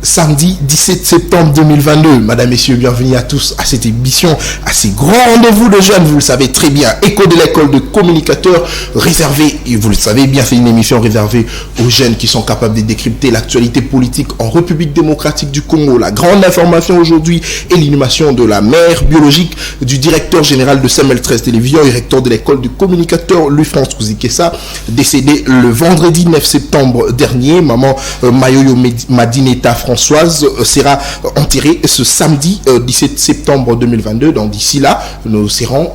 Samedi 17 septembre 2022. Madame, messieurs, bienvenue à tous à cette émission, à ces grands rendez-vous de jeunes, vous le savez très bien. Écho de l'école de communicateurs réservé, et vous le savez bien, c'est une émission réservée aux jeunes qui sont capables de décrypter l'actualité politique en République démocratique du Congo. La grande information aujourd'hui est l'inhumation de la mère biologique du directeur général de Samuel 13 Télévision et recteur de l'école de communicateurs Louis-France Kouzikessa, décédé le vendredi 9 septembre dernier. Maman Mayoyo Madineta Françoise sera enterrée ce samedi 17 septembre 2022. Donc d'ici là, nous serons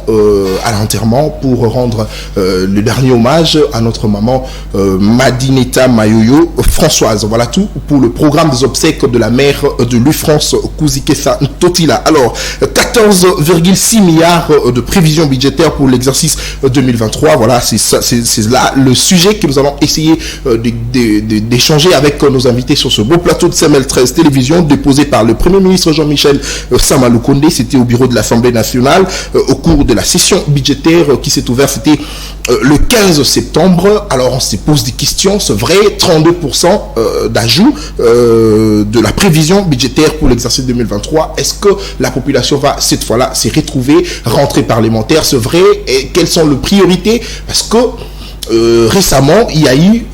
à l'enterrement pour rendre le dernier hommage à notre maman Madineta Mayoyo Françoise. Voilà tout pour le programme des obsèques de la mère de Louis-France Kouzikessa Totila. Alors, 14,6 milliards de prévisions budgétaires pour l'exercice 2023. Voilà, c'est là le sujet que nous allons essayer d'échanger avec nos invités sur ce beau plateau de Samuel 13 Télévision, déposé par le Premier ministre Jean-Michel Sama Lukonde. C'était au bureau de l'Assemblée nationale au cours de la session budgétaire qui s'est ouverte. C'était le 15 septembre. Alors on se pose des questions. C'est vrai, 32% d'ajout de la prévision budgétaire pour l'exercice 2023. Est-ce que la population va cette fois-là se retrouver rentrée parlementaire? C'est vrai. Et quelles sont les priorités? Parce que récemment, il y a eu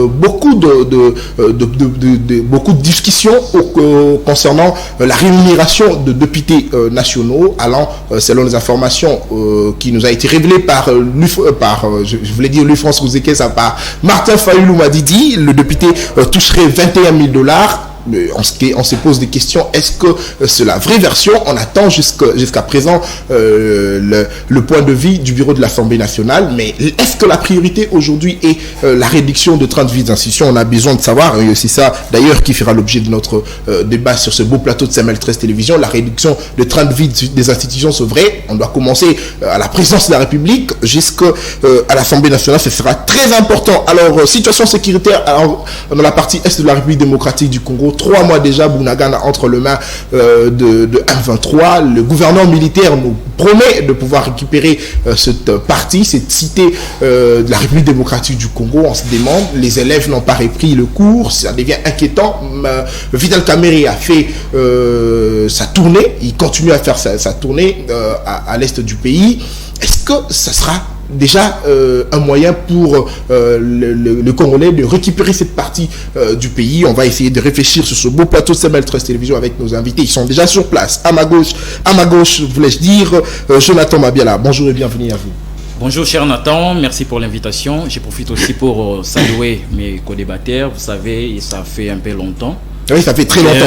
beaucoup de discussions concernant la rémunération de députés nationaux, allant, selon les informations qui nous a été révélées par je voulais dire Louis-France Kouzikessa, par Martin Fayulu Madidi, le député toucherait 21 000 $. On se pose des questions. Est-ce que c'est la vraie version? On attend jusqu'à présent le point de vue du bureau de l'Assemblée nationale. Mais est-ce que la priorité aujourd'hui est la réduction de 30 vies d'institutions? On a besoin de savoir, et c'est ça d'ailleurs qui fera l'objet de notre débat sur ce beau plateau de Samuel 13 Télévision. La réduction de 30 vies des institutions, c'est vrai. On doit commencer à la présidence de la République jusqu'à l'Assemblée nationale. Ce sera très important. Alors, situation sécuritaire dans la partie est de la République démocratique du Congo. 3 mois déjà, Bunagana entre les mains de M23. Le gouvernement militaire nous promet de pouvoir récupérer cette partie, cette cité de la République démocratique du Congo. On se demande, les élèves n'ont pas repris le cours, ça devient inquiétant. Vital Kamerhe a fait sa tournée, il continue à faire sa tournée à l'est du pays. Est-ce que ça sera déjà un moyen pour le Congolais de récupérer cette partie du pays? On va essayer de réfléchir sur ce beau plateau de Samuel 13 Télévision avec nos invités. Ils sont déjà sur place. À ma gauche, voulais-je dire, Jonathan Mabiala. Bonjour et bienvenue à vous. Bonjour cher Nathan, merci pour l'invitation. Je profite aussi pour saluer mes co-débatteurs. Vous savez, ça fait un peu longtemps. Oui, ça fait très longtemps.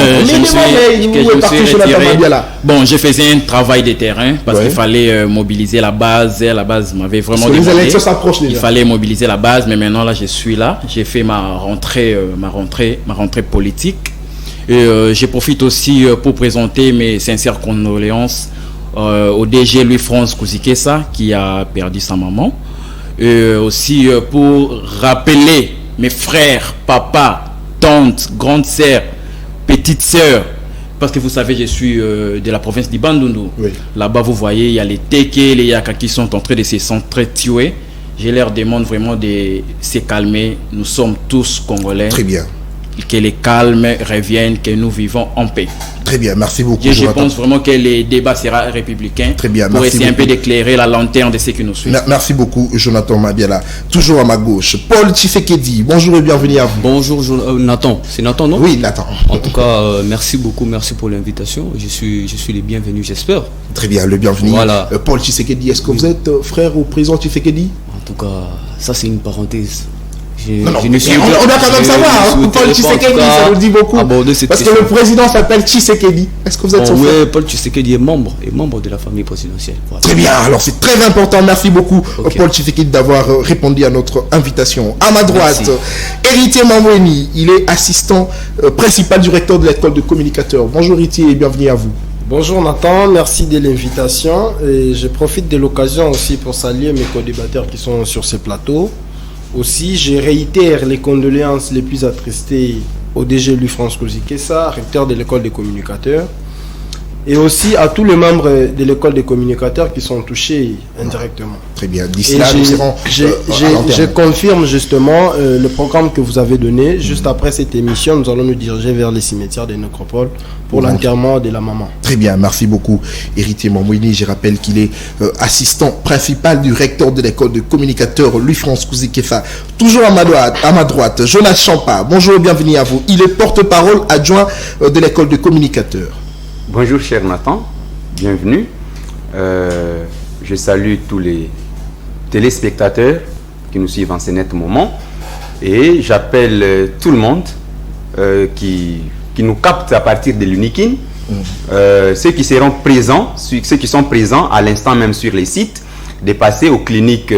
Bon, je faisais un travail de terrain parce qu'il fallait mobiliser la base. La base m'avait vraiment demandé. Les élections s'approchent déjà. Il fallait mobiliser la base, mais maintenant là, je suis là. J'ai fait ma rentrée politique. Et je profite aussi pour présenter mes sincères condoléances au DG Louis-France Kouzikessa qui a perdu sa maman. Et aussi pour rappeler mes frères, papa, tante, grande sœur, petite sœur, parce que vous savez, je suis de la province d'Ibandundu. Oui. Là-bas, vous voyez, il y a les Teke, les Yaka qui sont en train de se sentir tués. Je leur demande vraiment de se calmer. Nous sommes tous Congolais. Très bien. Que les calmes reviennent, que nous vivons en paix. Très bien, merci beaucoup. Je pense vraiment que le débat sera républicain. Très bien, pour essayer un peu d'éclairer la lanterne de ceux qui nous suivent. Merci beaucoup, Jonathan Mabiala. Toujours à ma gauche, Paul Tshisekedi. Bonjour et bienvenue à vous. Bonjour, Nathan. C'est Nathan, non? Oui, Nathan. En tout cas, merci beaucoup, merci pour l'invitation. Je suis le bienvenu, j'espère. Très bien, le bienvenu. Voilà. Paul Tshisekedi, est-ce que vous êtes frère au président Tshisekedi? En tout cas, ça c'est une parenthèse. On doit quand même savoir, Paul Tshisekedi, ça nous dit beaucoup. Parce que le président s'appelle Tshisekedi. Est-ce que vous êtes son frère? Oui, Paul Tshisekedi est membre de la famille présidentielle. Voilà. Très bien, alors c'est très important. Merci beaucoup, Paul Tshisekedi, d'avoir répondu à notre invitation. À ma droite, Héritier Mamweni, il est assistant principal du recteur de l'école de communicateurs. Bonjour Héritier et bienvenue à vous. Bonjour Nathan, merci de l'invitation. Et je profite de l'occasion aussi pour saluer mes co-débatteurs qui sont sur ce plateau. Aussi, je réitère les condoléances les plus attristées au DG Louis-France Kouzikessa, recteur de l'école des communicateurs. et aussi à tous les membres de l'école des communicateurs qui sont touchés indirectement. Très bien. D'ici là, je confirme justement le programme que vous avez donné. Juste après cette émission, nous allons nous diriger vers les cimetières des nécropoles pour l'enterrement de la maman. Très bien, merci beaucoup, Héritier Mamouini. Je rappelle qu'il est assistant principal du recteur de l'école de communicateurs Louis-France Kouzikefa. Toujours à ma droite, Jonas Champa. Bonjour, bienvenue à vous. Il est porte-parole adjoint de l'école de communicateurs. Bonjour cher Nathan, bienvenue. Je salue tous les téléspectateurs qui nous suivent en ce net moment et j'appelle tout le monde qui nous capte à partir de l'Unikin, ceux qui seront présents, ceux qui sont présents à l'instant même sur les sites, de passer aux cliniques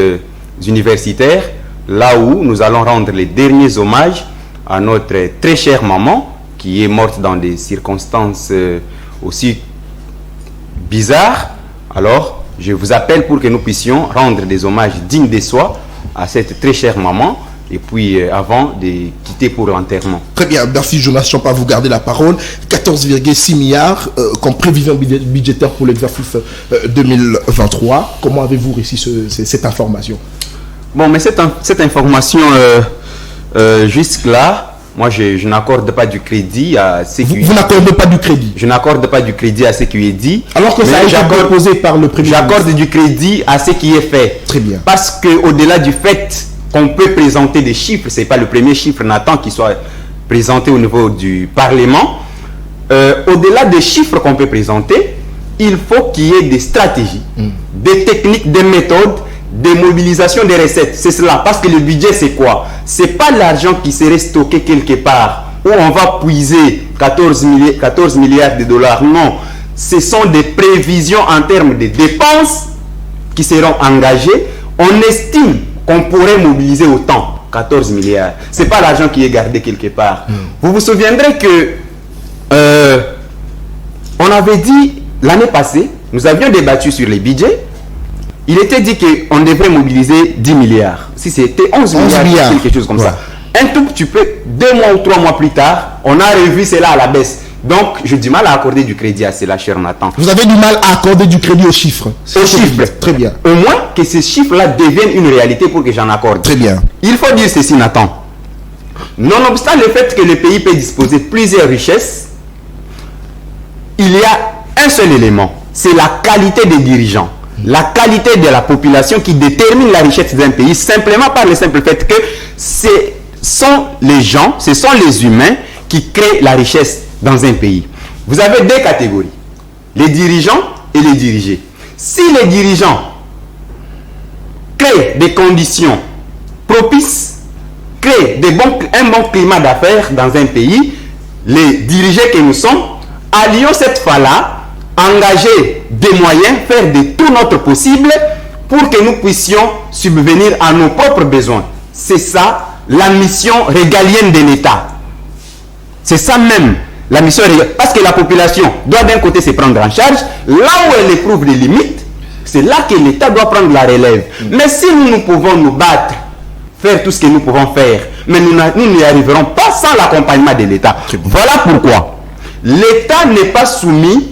universitaires, là où nous allons rendre les derniers hommages à notre très chère maman qui est morte dans des circonstances aussi bizarre. Alors je vous appelle pour que nous puissions rendre des hommages dignes de soi à cette très chère maman et puis avant de quitter pour l'enterrement. Très bien, merci Jonas Champa, vous gardez la parole. 14,6 milliards comme prévision budgétaire pour l'exercice 2023. Comment avez-vous réussi cette information? Bon, mais cette information jusque-là, moi, je n'accorde pas du crédit à ce qui... Vous n'accordez pas du crédit? Je n'accorde pas du crédit à ce qui est dit. Alors que ça a été proposé par le Premier ministre. J'accorde du crédit à ce qui est fait. Très bien. Parce qu'au-delà du fait qu'on peut présenter des chiffres, ce n'est pas le premier chiffre, Nathan, qui soit présenté au niveau du Parlement. Au-delà des chiffres qu'on peut présenter, il faut qu'il y ait des stratégies, des techniques, des méthodes, des mobilisations des recettes. C'est cela. Parce que le budget, c'est quoi? C'est pas l'argent qui serait stocké quelque part où on va puiser 14 milliards de dollars. Non. Ce sont des prévisions en termes de dépenses qui seront engagées. On estime qu'on pourrait mobiliser autant, 14 milliards. C'est pas l'argent qui est gardé quelque part. Vous vous souviendrez que on avait dit l'année passée, nous avions débattu sur les budgets. Il était dit qu'on devrait mobiliser 10 milliards. Si c'était 11 milliards, quelque chose comme ça. Un tout petit peu, 2 mois ou 3 mois plus tard, on a revu cela à la baisse. Donc, j'ai du mal à accorder du crédit à cela, cher Nathan. Vous avez du mal à accorder du crédit aux chiffres? Aux chiffres. Très bien. Au moins que ces chiffres-là deviennent une réalité pour que j'en accorde. Très bien. Il faut dire ceci, Nathan. Nonobstant le fait que le pays peut disposer de plusieurs richesses, il y a un seul élément. C'est la qualité des dirigeants. La qualité de la population qui détermine la richesse d'un pays simplement par le simple fait que ce sont les gens, ce sont les humains qui créent la richesse dans un pays. Vous avez deux catégories, les dirigeants et les dirigés. Si les dirigeants créent des conditions propices, créent un bon climat d'affaires dans un pays, les dirigés que nous sommes, allions cette fois-là, engager des moyens, faire de tout notre possible pour que nous puissions subvenir à nos propres besoins. C'est ça la mission régalienne de l'État. C'est ça même la mission régalienne. Parce que la population doit d'un côté se prendre en charge, là où elle éprouve des limites, c'est là que l'État doit prendre la relève. Mais si nous pouvons nous battre, faire tout ce que nous pouvons faire, mais nous n'y arriverons pas sans l'accompagnement de l'État. Voilà pourquoi l'État n'est pas soumis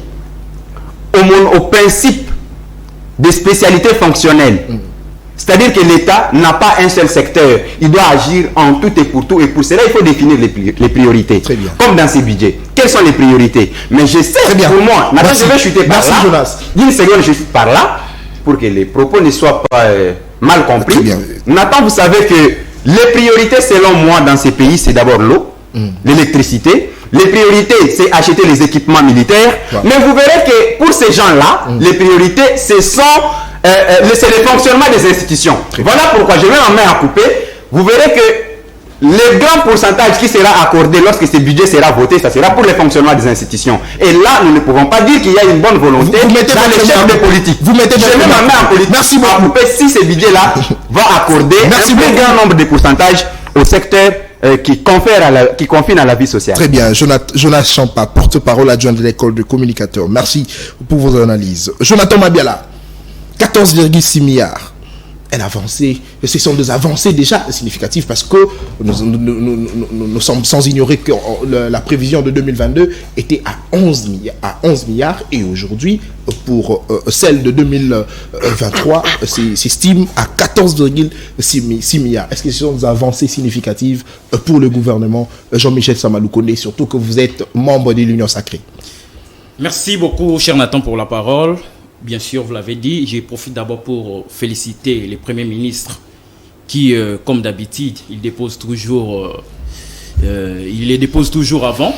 au principe des spécialités fonctionnelles. C'est-à-dire que l'État n'a pas un seul secteur. Il doit agir en tout et pour tout. Et pour cela, il faut définir les priorités. Très bien. Comme dans ces budgets. Quelles sont les priorités? Mais je sais, pour moi, maintenant je vais chuter par là. Jonas. D'une seconde, je chute par là pour que les propos ne soient pas mal compris. Très bien. Nathan, vous savez que les priorités, selon moi, dans ces pays, c'est d'abord l'eau, l'électricité. Les priorités, c'est acheter les équipements militaires. Mais vous verrez que pour ces gens-là, les priorités, c'est le fonctionnement des institutions. Voilà pourquoi je mets ma main à couper. Vous verrez que le grand pourcentage qui sera accordé lorsque ce budget sera voté, ça sera pour le fonctionnement des institutions. Et là, nous ne pouvons pas dire qu'il y a une bonne volonté dans les chefs de politique. Je mets ma main en politique. Merci beaucoup. À couper si ce budget-là va accorder un plus grand nombre de pourcentages au secteur qui confine à la vie sociale. Très bien. Jonas Champa, porte-parole adjoint de l'école de communicateurs. Merci pour vos analyses. Jonathan Mabiala, 14,6 milliards. une avancée. Ce sont des avancées déjà significatives parce que nous sommes sans ignorer que la prévision de 2022 était à 11 milliards et aujourd'hui, pour celle de 2023, s'estime à 14,6 milliards. Est-ce que ce sont des avancées significatives pour le gouvernement Jean-Michel Sama Lukonde, surtout que vous êtes membre de l'Union Sacrée? Merci beaucoup, cher Nathan, pour la parole. Bien sûr, vous l'avez dit, je profite d'abord pour féliciter les premiers ministres qui, comme d'habitude, ils les déposent toujours avant.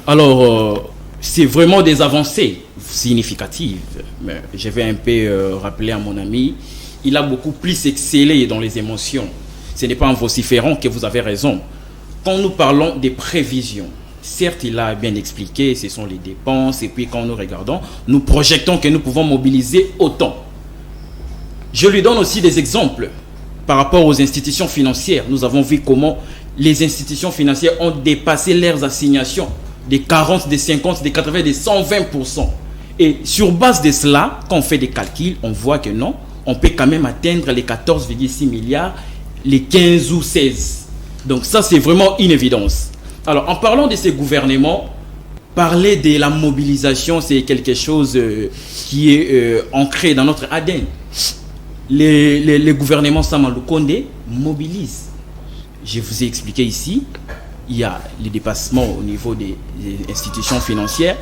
Alors, c'est vraiment des avancées significatives. Mais je vais un peu rappeler à mon ami, il a beaucoup plus excellé dans les émotions. Ce n'est pas en vociférant que vous avez raison. Quand nous parlons des prévisions, certes, il a bien expliqué, ce sont les dépenses, et puis quand nous regardons, nous projetons que nous pouvons mobiliser autant. Je lui donne aussi des exemples par rapport aux institutions financières. Nous avons vu comment les institutions financières ont dépassé leurs assignations des 40, des 50, des 80, des 120%. Et sur base de cela, quand on fait des calculs, on voit que non, on peut quand même atteindre les 14,6 milliards, les 15 ou 16. Donc ça, c'est vraiment une évidence. Alors, en parlant de ces gouvernements, parler de la mobilisation, c'est quelque chose qui est ancré dans notre ADN. Les gouvernements Sama Lukonde mobilisent. Je vous ai expliqué ici, il y a les dépassements au niveau des institutions financières.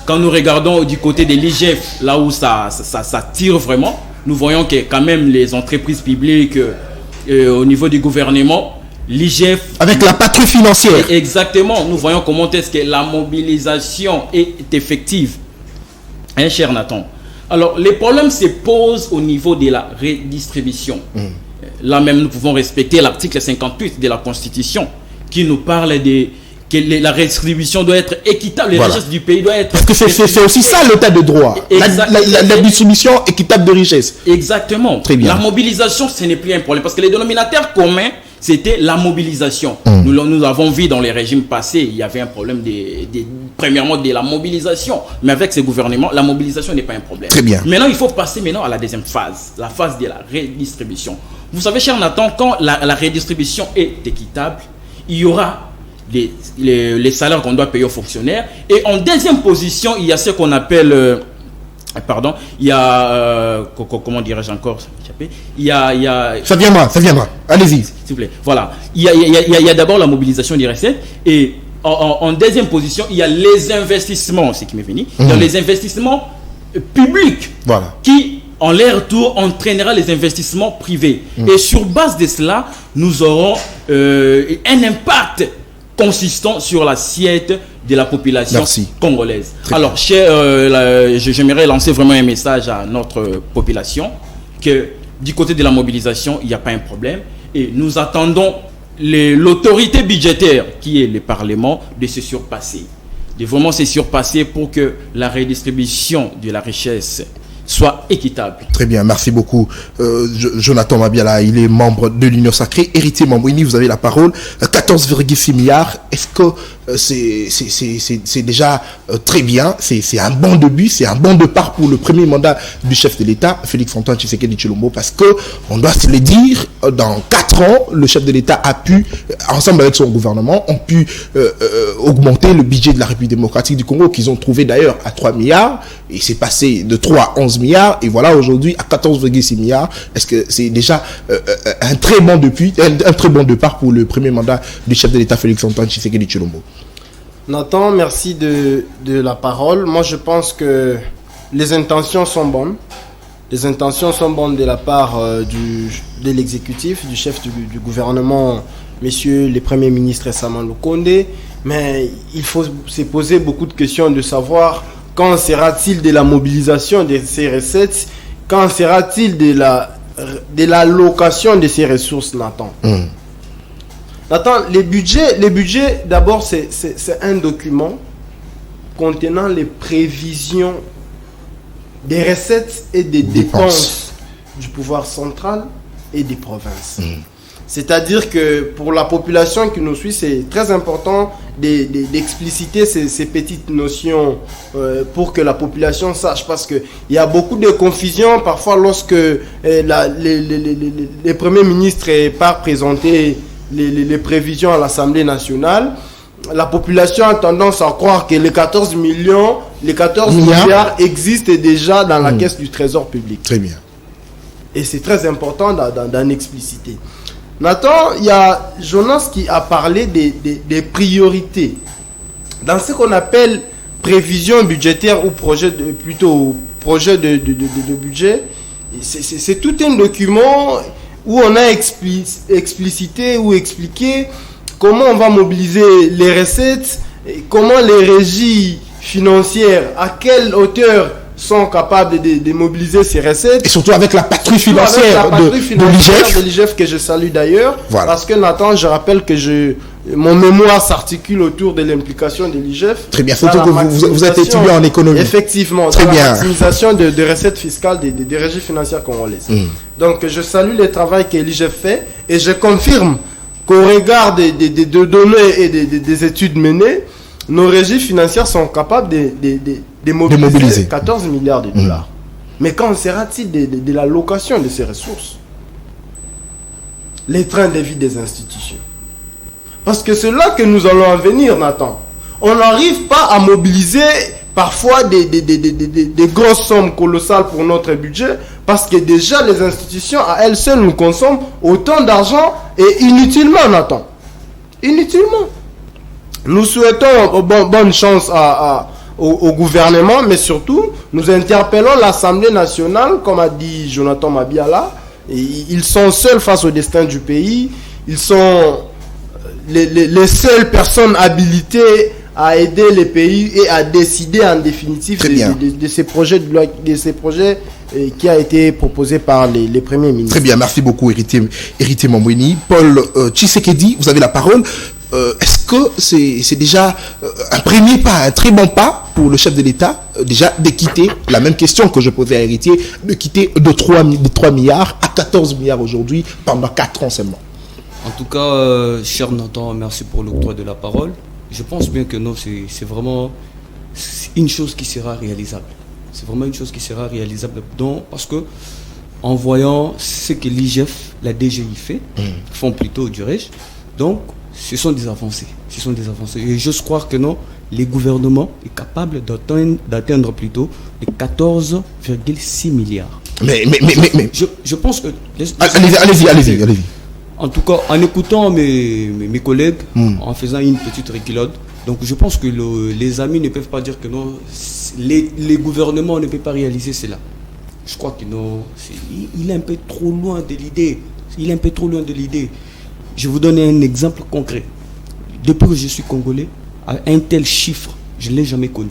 Quand nous regardons du côté de l'IGF, là où ça tire vraiment, nous voyons que quand même les entreprises publiques au niveau du gouvernement, l'IGF... Avec la patrie financière. Exactement. Nous voyons comment est-ce que la mobilisation est effective. Hein, cher Nathan? Alors, les problèmes se posent au niveau de la redistribution. Là même, nous pouvons respecter l'article 58 de la Constitution qui nous parle que la redistribution doit être équitable. Les richesses du pays doivent être... Parce que c'est aussi ça l'état de droit. La distribution équitable de richesses. Exactement. Très bien. La mobilisation, ce n'est plus un problème. Parce que les dénominateurs communs, c'était la mobilisation. Nous avons vu dans les régimes passés, il y avait un problème premièrement de la mobilisation. Mais avec ces gouvernements, la mobilisation n'est pas un problème. Très bien. Maintenant, il faut passer à la deuxième phase, la phase de la redistribution. Vous savez, cher Nathan, quand la redistribution est équitable, il y aura les salaires qu'on doit payer aux fonctionnaires. Et en deuxième position, il y a ce qu'on appelle... il y a... comment dirais-je encore? Il y a... Ça viendra. Allez-y. S'il vous plaît. Voilà. Il y a d'abord la mobilisation des recettes. Et en deuxième position, il y a les investissements, ce qui m'est venu. Il y a les investissements publics. Voilà. Qui, en leur tour, entraînera les investissements privés. Et sur base de cela, nous aurons un impact consistant sur l'assiette de la population congolaise. Alors, j'aimerais lancer vraiment un message à notre population que du côté de la mobilisation, il n'y a pas un problème. Et nous attendons l'autorité budgétaire, qui est le Parlement, de se surpasser. De vraiment se surpasser pour que la redistribution de la richesse soit équitable. Très bien, merci beaucoup. Jonathan Mabiala, il est membre de l'Union Sacrée. Héritier Mambouini, vous avez la parole. 14,6 milliards, est-ce que c'est déjà très bien, c'est un bon début, c'est un bon départ pour le premier mandat du chef de l'État, Félix Antoine Tshisekedi Tshilombo, parce que, on doit se le dire, dans 4 ans, le chef de l'État a pu, ensemble avec son gouvernement, ont pu augmenter le budget de la République démocratique du Congo, qu'ils ont trouvé d'ailleurs à 3 milliards, et c'est passé de 3 à 11 milliards, et voilà aujourd'hui à 14,6 milliards. Est-ce que c'est déjà un très bon départ pour le premier mandat du chef de l'État, Félix Antoine Tshisekedi Tshilombo? Nathan, merci de la parole. Moi, je pense que les intentions sont bonnes. Les intentions sont bonnes de la part de l'exécutif, du chef du gouvernement, messieurs les premiers ministres Sama Lukonde. Mais il faut se poser beaucoup de questions de savoir quand sera-t-il de la mobilisation de ces recettes, quand sera-t-il de l'allocation de ces ressources, Nathan. Attends, les budgets d'abord, c'est un document contenant les prévisions des recettes et des dépenses du pouvoir central et des provinces. C'est-à-dire que pour la population qui nous suit, c'est très important d'expliciter ces petites notions pour que la population sache. Parce qu'il y a beaucoup de confusion parfois lorsque les premiers ministres partent présenter les prévisions à l'Assemblée nationale. La population a tendance à croire que les 14 milliards existent déjà dans la caisse du Trésor public. Très bien. Et c'est très important d'en expliciter. Nathan, il y a Jonas qui a parlé des priorités. Dans ce qu'on appelle prévision budgétaire ou projet de budget, c'est tout un document où on a explicité ou expliqué comment on va mobiliser les recettes, comment les régies financières, à quelle hauteur sont capables de mobiliser ces recettes. Et surtout avec la patrouille financière de l'IGF que je salue d'ailleurs. Voilà. Parce que Nathan, je rappelle que mon mémoire s'articule autour de l'implication de l'IGF. Très bien, surtout que vous êtes étudiant en économie. Effectivement, très bien. La maximisation de recettes fiscales des régies financières congolaises. Donc je salue le travail que l'IGF fait et je confirme qu'au regard des données et des études menées, nos régies financières sont capables de mobiliser 14 milliards de dollars. Mais qu'en sera-t-il de la location de ces ressources? Les trains de vie des institutions. Parce que c'est là que nous allons en venir, Nathan. On n'arrive pas à mobiliser parfois des grosses sommes colossales pour notre budget, parce que déjà les institutions à elles seules nous consomment autant d'argent et inutilement, Nathan. Inutilement. Nous souhaitons bonne chance au gouvernement, mais surtout, nous interpellons l'Assemblée nationale, comme a dit Jonathan Mabiala. Ils sont seuls face au destin du pays. Ils sont les seules personnes habilitées à aider les pays et à décider en définitive de ces projets de loi, de ces projets qui a été proposé par les premiers ministres. Très bien, merci beaucoup Héritier Mambweni. Paul Tshisekedi, vous avez la parole. Est-ce que c'est déjà un premier pas, un très bon pas pour le chef de l'État, déjà de quitter, la même question que je posais à Héritier, de quitter de 3 milliards à 14 milliards aujourd'hui pendant 4 ans seulement? En tout cas, cher Nathan, merci pour l'octroi de la parole. Je pense bien que non, c'est vraiment une chose qui sera réalisable. C'est vraiment une chose qui sera réalisable. Donc, parce que en voyant ce que l'IGF, la DGI font plutôt, dirais-je, donc ce sont des avancées. Ce sont des avancées. Et j'ose croire que non, les gouvernements sont capables d'atteindre plutôt les 14,6 milliards. Mais je pense que... Allez-y. En tout cas, en écoutant mes collègues, en faisant une petite reculade, donc je pense que les amis ne peuvent pas dire que non, les gouvernements ne peuvent pas réaliser cela. Je crois que non, il est un peu trop loin de l'idée. Je vous donne un exemple concret. Depuis que je suis congolais, un tel chiffre, je ne l'ai jamais connu.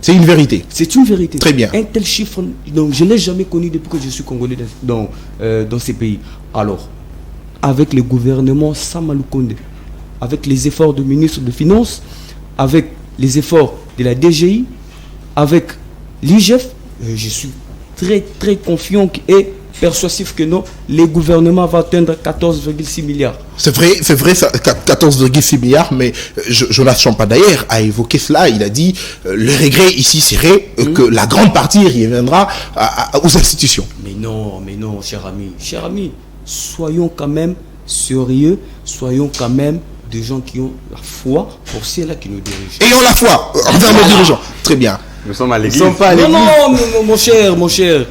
C'est une vérité. C'est une vérité. Très bien. Un tel chiffre, donc je ne l'ai jamais connu depuis que je suis congolais dans ces pays. Alors, avec le gouvernement Sama Lukonde, avec les efforts du ministre des Finances, avec les efforts de la DGI, avec l'IGF, je suis très très confiant et persuasif que non, les gouvernements vont atteindre 14,6 milliards. C'est vrai, 14,6 milliards, mais Jonas Champa d'ailleurs a évoqué cela. Il a dit le regret ici serait que la grande partie reviendra aux institutions. Mais non, cher ami, soyons quand même sérieux, soyons quand même des gens qui ont la foi pour ceux-là qui nous dirigent. Ayons la foi envers nos dirigeants. Très bien. Nous sommes à l'église. Non, mon cher.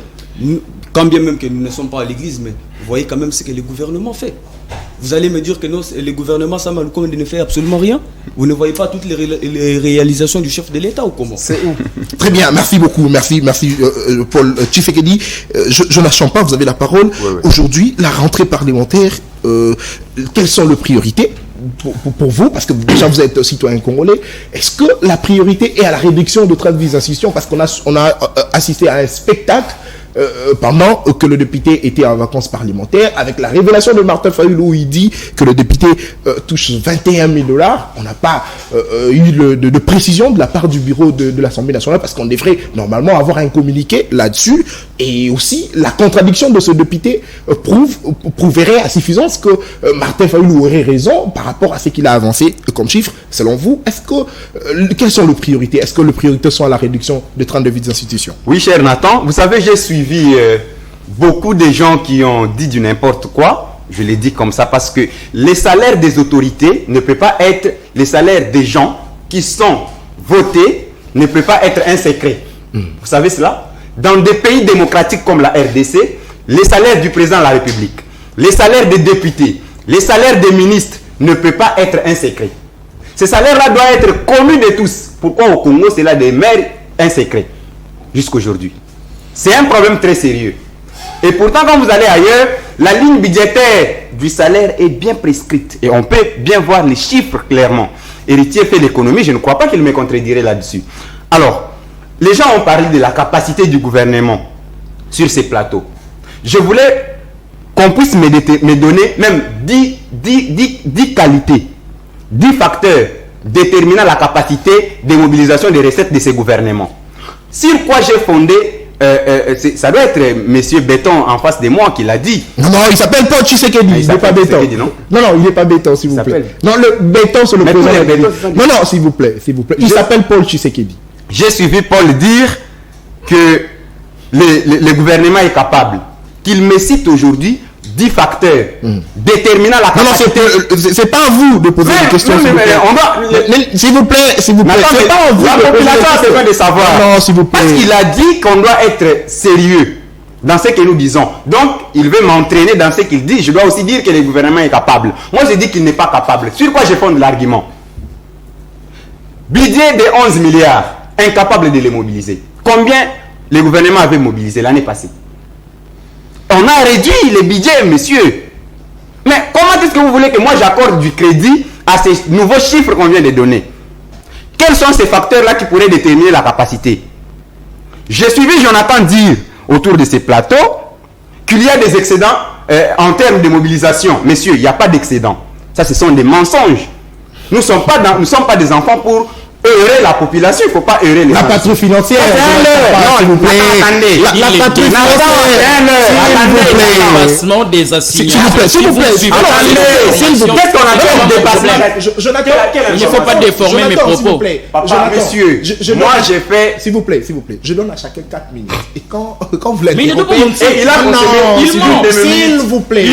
Quand bien même que nous ne sommes pas à l'église, mais vous voyez quand même ce que le gouvernement fait. Vous allez me dire que non, le gouvernement Sama Lukonde ne fait absolument rien? Vous ne voyez pas toutes les réalisations du chef de l'État ou comment? C'est où? Très bien, merci beaucoup. Merci Paul Tshisekedi. Jonas Champa, vous avez la parole. Oui. Aujourd'hui, la rentrée parlementaire, quelles sont les priorités pour vous? Parce que déjà vous êtes citoyen congolais. Est-ce que la priorité est à la réduction de traite des institutions? Parce qu'on a assisté à un spectacle pendant que le député était en vacances parlementaires, avec la révélation de Martin Fayulu où il dit que le député touche 21 000 $. On n'a pas eu de précision de la part du bureau de l'Assemblée nationale parce qu'on devrait normalement avoir un communiqué là-dessus. Et aussi, la contradiction de ce député prouverait à suffisance que Martin Fayulu aurait raison par rapport à ce qu'il a avancé comme chiffre. Selon vous, quelles sont les priorités? Est-ce que les priorités sont à la réduction des 32 vides institutions? Oui, cher Nathan, vous savez, j'ai suivi beaucoup de gens qui ont dit du n'importe quoi. Je l'ai dit comme ça parce que les salaires des autorités ne peuvent pas être les salaires des gens qui sont votés, ne peut pas être un secret. Vous savez cela? Dans des pays démocratiques comme la RDC, les salaires du président de la République, les salaires des députés, les salaires des ministres ne peuvent pas être un secret. Ces salaires-là doivent être connus de tous. Pourquoi au Congo, cela demeure un secret jusqu'aujourd'hui? C'est un problème très sérieux. Et pourtant, quand vous allez ailleurs, la ligne budgétaire du salaire est bien prescrite. Et on peut bien voir les chiffres clairement. Héritier fait l'économie, je ne crois pas qu'il me contredirait là-dessus. Alors, les gens ont parlé de la capacité du gouvernement sur ces plateaux. Je voulais qu'on puisse me donner même 10 qualités, 10 facteurs déterminant la capacité de mobilisation des recettes de ces gouvernements. Sur quoi j'ai fondé, ça doit être M. Béton en face de moi qui l'a dit. Non, il s'appelle Paul Tshisekedi, il n'est pas Béton. Non, il n'est pas Béton, s'il vous plaît. Non, le Béton, c'est le président. Non, s'il vous plaît. Il s'appelle Paul Tshisekedi. J'ai suivi Paul dire que le gouvernement est capable. Qu'il me cite aujourd'hui 10 facteurs déterminant la capacité. Non, c'est pas à vous de poser des questions. S'il vous plaît. C'est pas à vous. La population a besoin de savoir. Non, s'il vous plaît. Parce qu'il a dit qu'on doit être sérieux dans ce que nous disons. Donc, il veut m'entraîner dans ce qu'il dit. Je dois aussi dire que le gouvernement est capable. Moi, je dis qu'il n'est pas capable. Sur quoi je fonde l'argument? Budget de 11 milliards, incapable de les mobiliser. Combien le gouvernement avait mobilisé l'année passée? On a réduit les budgets, monsieur. Mais comment est-ce que vous voulez que moi j'accorde du crédit à ces nouveaux chiffres qu'on vient de donner? Quels sont ces facteurs-là qui pourraient déterminer la capacité? J'ai suivi Jonathan dire autour de ces plateaux qu'il y a des excédents en termes de mobilisation. Messieurs, il n'y a pas d'excédent. Ça, ce sont des mensonges. Nous ne sommes pas des enfants pour eurer la population. Il ne faut pas eurer les la patrouille financière. Non, s'il vous plaît. Attendez. La patrouille financière. Des assignations. S'il vous plaît. Qu'est-ce qu'on appelle dépassement? Il ne faut pas déformer mes propos. Monsieur, moi j'ai fait. S'il vous plaît. Je donne à chacun 4 minutes. Et quand vous l'avez. Mais il ne peut pas mentir. S'il vous plaît.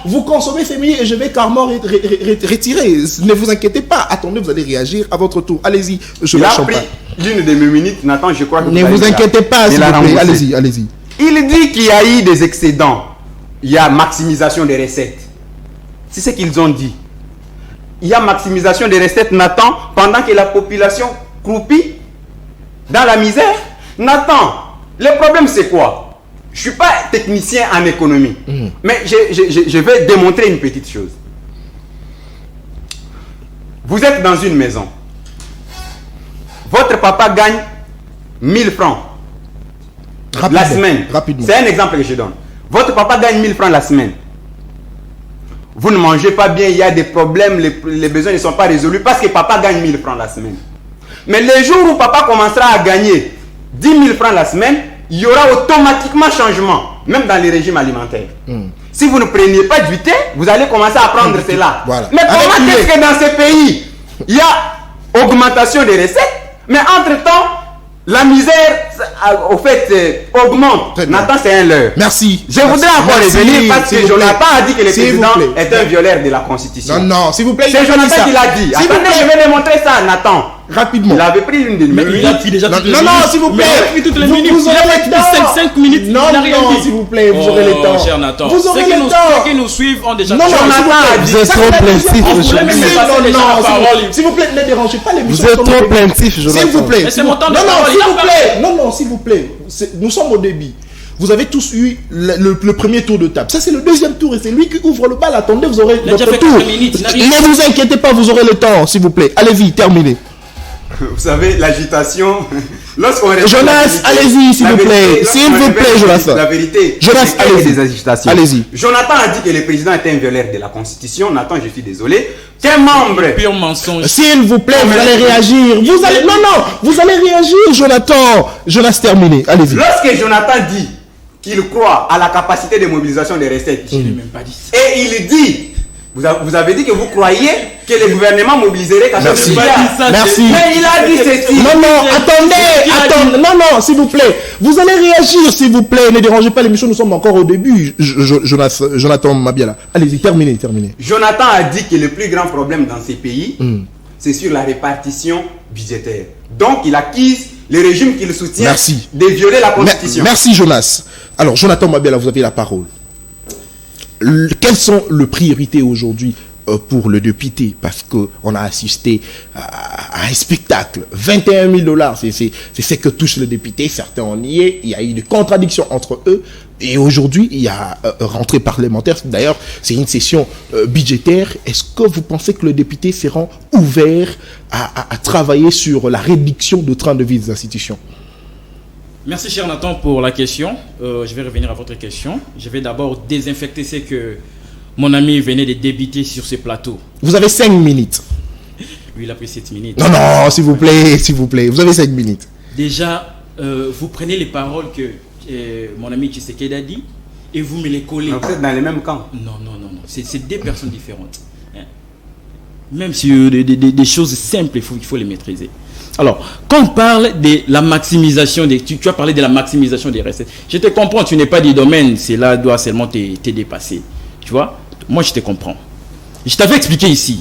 Vous consommez ces minutes et je vais carrément retirer. Ne vous inquiétez pas. Attendez, vous allez réagir à votre tour. Allez-y. Il a pris l'une de mes minutes. Nathan, je crois que ne vous inquiétez pas, s'il vous plaît. Allez-y. Il dit qu'il y a eu des excédents. Il y a maximisation des recettes. C'est ce qu'ils ont dit. Il y a maximisation des recettes, Nathan, pendant que la population croupit dans la misère. Nathan, le problème c'est quoi? Je ne suis pas technicien en économie. Mais je vais démontrer une petite chose. Vous êtes dans une maison. Votre papa gagne 1000 francs la semaine. C'est un exemple que je donne. Votre papa gagne 1000 francs la semaine. Vous ne mangez pas bien, il y a des problèmes, les besoins ne sont pas résolus parce que papa gagne 1000 francs la semaine. Mais le jour où papa commencera à gagner 10 000 francs la semaine, il y aura automatiquement changement, même dans les régimes alimentaires. Si vous ne preniez pas du thé, vous allez commencer à prendre cela. Voilà. Mais comment est-ce que dans ces pays, il y a augmentation des recettes, mais entre-temps, la misère, au fait, augmente. Nathan, c'est un leurre. Merci. Je voudrais encore revenir parce que Jonathan a dit que le président est un violeur de la Constitution. Non, s'il vous plaît. C'est Jonathan qui l'a dit. Attendez, je vais démontrer ça, Nathan. Rapidement. Il avait pris une des minutes. Il a pris déjà toutes les minutes. Non, s'il vous plaît. Il a pris toutes les minutes. Vous aurez le temps. 5 minutes. Non, s'il vous plaît, vous aurez le temps. Cher Nathan. Vous aurez le temps. Ceux qui nous suivent ont déjà... Non, vous êtes trop plaintif. S'il vous plaît, ne dérangez pas l'émission. Vous êtes trop plaintif, Jonathan. S'il vous plaît. C'est mon temps de parole. Non, s'il vous plaît. Nous sommes au débit. Vous avez tous eu le premier tour de table. Ça, c'est le deuxième tour et c'est lui qui ouvre le bal. Attendez, vous aurez votre tour. Ne vous inquiétez pas, vous aurez le temps, s'il vous plaît. Allez-y, terminez. Vous savez, l'agitation Jonas, allez-y, s'il vous plaît. S'il vous plaît, Jonas. La vérité. Jonas, allez-y. Jonathan a dit que le président était un violeur de la Constitution. Nathan, je suis désolé. Quel membre? Pur mensonge. S'il vous plaît, vous allez réagir. Vous allez réagir, Jonathan. Jonas, terminé. Allez-y. Lorsque Jonathan dit qu'il croit à la capacité de mobilisation des recettes, je n'ai même pas dit ça. Et il dit, vous avez dit que vous croyez que le gouvernement mobiliserait 14 milliards. Merci. Mais il a dit ceci. Attendez. Non, s'il vous plaît. Vous allez réagir, s'il vous plaît. Ne dérangez pas l'émission, nous sommes encore au début. Jonathan Mabiala. Allez-y, terminez. Jonathan a dit que le plus grand problème dans ces pays, c'est sur la répartition budgétaire. Donc, il accuse le régime qu'il soutient de violer la Constitution. Merci, Jonas. Alors, Jonathan Mabiala, vous avez la parole. Quelles sont les priorités aujourd'hui pour le député? Parce qu'on a assisté à un spectacle. 21 000 $, c'est ce que touche le député. Certains en y est. Il y a eu des contradictions entre eux. Et aujourd'hui, il y a rentrée parlementaire. D'ailleurs, c'est une session budgétaire. Est-ce que vous pensez que le député sera ouvert à travailler sur la réduction de train de vie des institutions? Merci, cher Nathan, pour la question. Je vais revenir à votre question. Je vais d'abord désinfecter ce que mon ami venait de débiter sur ce plateau. Vous avez 5 minutes. Lui, il a pris 7 minutes. Non, s'il vous plaît. Vous avez 5 minutes. Déjà, vous prenez les paroles que mon ami Tshisekedi a dit et vous me les collez. Vous êtes dans les mêmes camps. Non. C'est deux personnes différentes. Même si des choses simples, il faut les maîtriser. Alors, quand on parle de la maximisation tu as parlé de la maximisation des recettes. Je te comprends, tu n'es pas du domaine, cela doit seulement te dépasser. Tu vois? Moi, je te comprends. Je t'avais expliqué ici.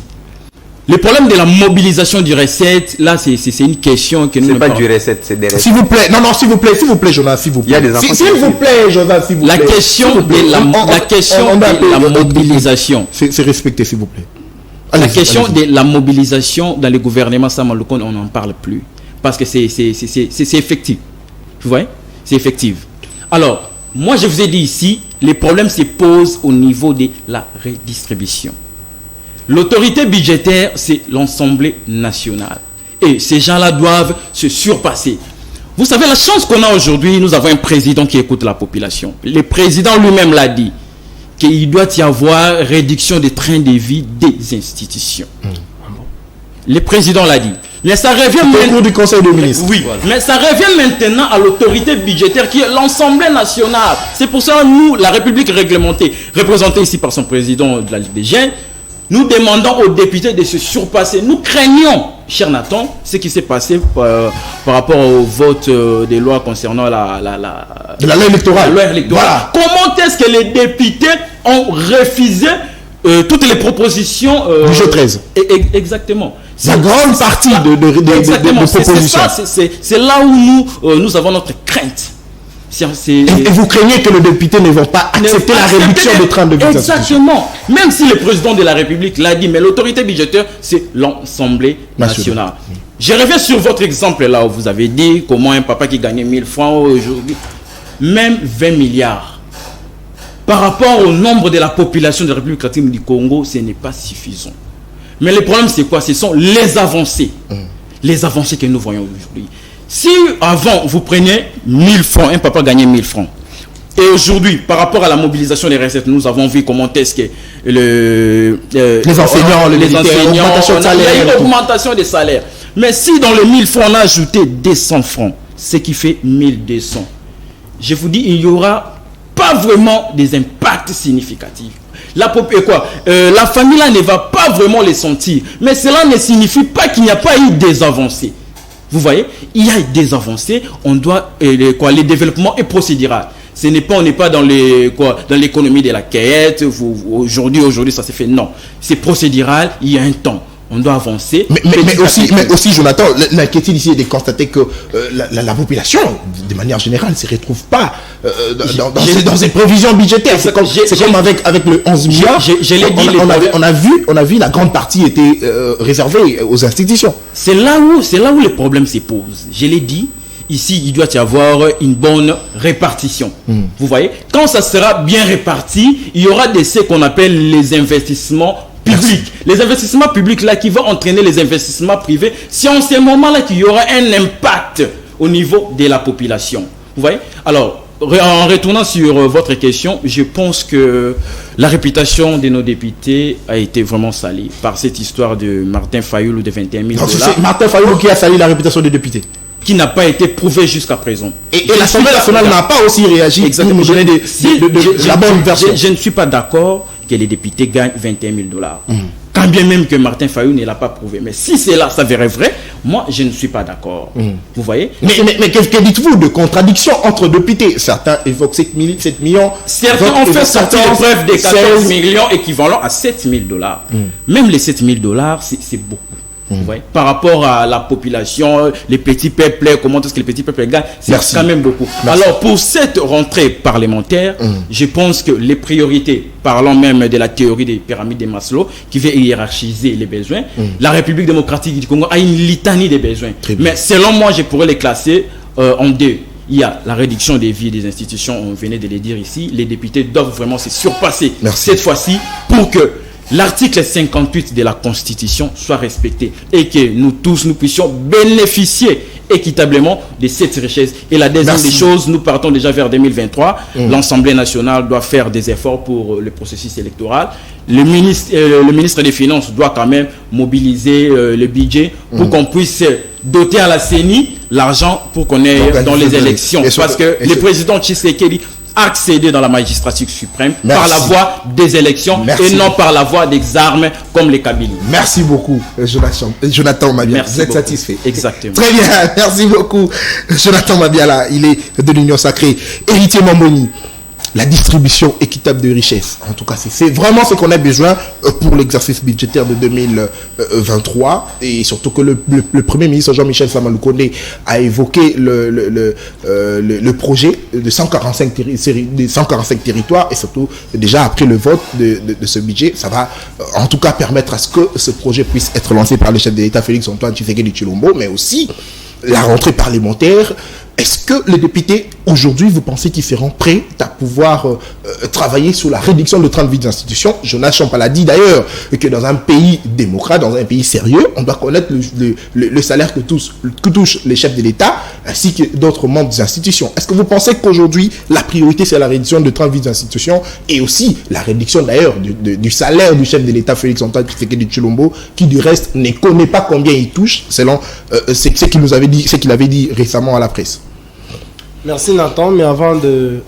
Le problème de la mobilisation du recette, là, c'est une question que nous... C'est pas du recette, c'est des recettes. S'il vous plaît, s'il vous plaît, Jonas, s'il vous plaît. Il y a des enfants. S'il vous plaît, Jonas, s'il vous plaît. La question de la mobilisation. C'est respecté, s'il vous plaît. La question de la mobilisation dans le gouvernement Samalokon, on n'en parle plus. Parce que c'est effectif. Vous voyez? C'est effectif. Alors, moi je vous ai dit ici, les problèmes se posent au niveau de la redistribution. L'autorité budgétaire, c'est l'Assemblée nationale. Et ces gens-là doivent se surpasser. Vous savez, la chance qu'on a aujourd'hui, nous avons un président qui écoute la population. Le président lui-même l'a dit. Qu'il doit y avoir réduction des trains de vie des institutions. Le président l'a dit. Mais ça revient au cours du Conseil des ministres. Oui, voilà. Mais ça revient maintenant à l'autorité budgétaire qui est l'Assemblée nationale. C'est pour ça que nous, la République réglementée, représentée ici par son président de la Ligue des Jeunes, nous demandons aux députés de se surpasser. Nous craignons, cher Nathan, ce qui s'est passé par rapport au vote des lois concernant la loi électorale. Voilà. Comment est-ce que les députés ont refusé toutes les propositions du G13? Exactement. La grande partie de propositions. C'est là où nous avons notre crainte. Et vous craignez que les députés ne vont pas accepter la réduction de train de vie. Exactement. Même si le président de la République l'a dit, mais l'autorité budgétaire, c'est l'Assemblée nationale. Je reviens sur votre exemple là où vous avez dit comment un papa qui gagnait 1000 francs aujourd'hui, même 20 milliards. Par rapport au nombre de la population de la République démocratique du Congo, ce n'est pas suffisant. Mais le problème, c'est quoi? Ce sont les avancées. Les avancées que nous voyons aujourd'hui. Si avant, vous preniez 1000 francs, un papa gagnait 1000 francs. Et aujourd'hui, par rapport à la mobilisation des recettes, nous avons vu comment est-ce que les enseignants, il y a une augmentation des salaires. Mais si dans les 1000 francs, on a ajouté 200 francs, ce qui fait 1200, je vous dis, il n'y aura pas vraiment des impacts significatifs. La famille là ne va pas vraiment les sentir. Mais cela ne signifie pas qu'il n'y a pas eu des avancées. Vous voyez, il y a des avancées. On doit les développements est procédural. On n'est pas dans l'économie de la quête. Aujourd'hui, ça s'est fait. Non, c'est procédural. Il y a un temps. On doit avancer. Mais aussi, Jonathan, l'inquiétude ici est de constater que la population, de manière générale, ne se retrouve pas dans ces prévisions budgétaires. C'est comme avec le 11 milliards. On a vu la grande partie était réservée aux institutions. C'est là où les problèmes se posent. Je l'ai dit. Ici, il doit y avoir une bonne répartition. Vous voyez, quand ça sera bien réparti, il y aura ce qu'on appelle les investissements publics. Les investissements publics là qui vont entraîner les investissements privés. C'est en ce moment là qu'il y aura un impact au niveau de la population. Vous voyez? Alors, en retournant sur votre question, je pense que la réputation de nos députés a été vraiment salie par cette histoire de Martin Fayoulou de 21 000 $. C'est Martin Fayoulou qui a sali la réputation des députés. Qui n'a pas été prouvée jusqu'à présent. Et l'Assemblée nationale n'a pas aussi réagi. Exactement. Je ne suis pas d'accord que les députés gagnent 21 000 $. Quand bien même que Martin Fayoulou ne l'a pas prouvé. Mais si c'est là, ça s'avérait vrai, moi, je ne suis pas d'accord. Vous voyez? Mais que dites-vous de contradiction entre députés? Certains évoquent 7 millions. Certains ont fait sortir les preuves des 14 millions équivalent à 7 000 $. Même les 7 000 $, c'est beaucoup. Vous voyez? Par rapport à la population, les petits peuples, comment est-ce que les petits peuples gagnent, c'est quand même beaucoup. Merci. Alors, pour cette rentrée parlementaire, je pense que les priorités, parlant même de la théorie des pyramides de Maslow, qui veut hiérarchiser les besoins, la République démocratique du Congo a une litanie des besoins. Mais selon moi, je pourrais les classer en deux. Il y a la réduction des vies des institutions, on venait de les dire ici. Les députés doivent vraiment se surpasser cette fois-ci pour que l'article 58 de la Constitution soit respecté et que nous tous, nous puissions bénéficier équitablement de cette richesse. Et la deuxième des choses, nous partons déjà vers 2023. L'Assemblée nationale doit faire des efforts pour le processus électoral. Le ministre des Finances doit quand même mobiliser le budget pour qu'on puisse doter à la CENI l'argent pour qu'on ait dans les élections. Parce que le président Tshisekedi accéder dans la magistrature suprême par la voie des élections et non par la voie des armes comme les Kabyles. Merci beaucoup, Jonathan Mabiala. Vous êtes satisfait? Exactement. Très bien, merci beaucoup, Jonathan Mabiala. Il est de l'Union Sacrée. Héritier Mamboni, la distribution équitable de richesses. En tout cas, c'est vraiment ce qu'on a besoin pour l'exercice budgétaire de 2023. Et surtout que le Premier ministre Jean-Michel Samaloukonde a évoqué le projet de 145 territoires. Et surtout, déjà après le vote de ce budget, ça va en tout cas permettre à ce que ce projet puisse être lancé par le chef de l'État Félix Antoine Tshisekedi Tshilombo, mais aussi la rentrée parlementaire. Est-ce que les députés, aujourd'hui, vous pensez qu'ils seront prêts à pouvoir travailler sur la réduction de train de vie des institutions? Jonas Champal a dit d'ailleurs que dans un pays démocrate, dans un pays sérieux, on doit connaître le salaire que touchent les chefs de l'État ainsi que d'autres membres des institutions. Est-ce que vous pensez qu'aujourd'hui, la priorité, c'est la réduction de train de vie des institutions et aussi la réduction d'ailleurs du salaire du chef de l'État, Félix Antoine Tshisekedi Tshilombo, qui du reste ne connaît pas combien il touche, selon ce qu'il avait dit récemment à la presse? Merci Nathan, mais avant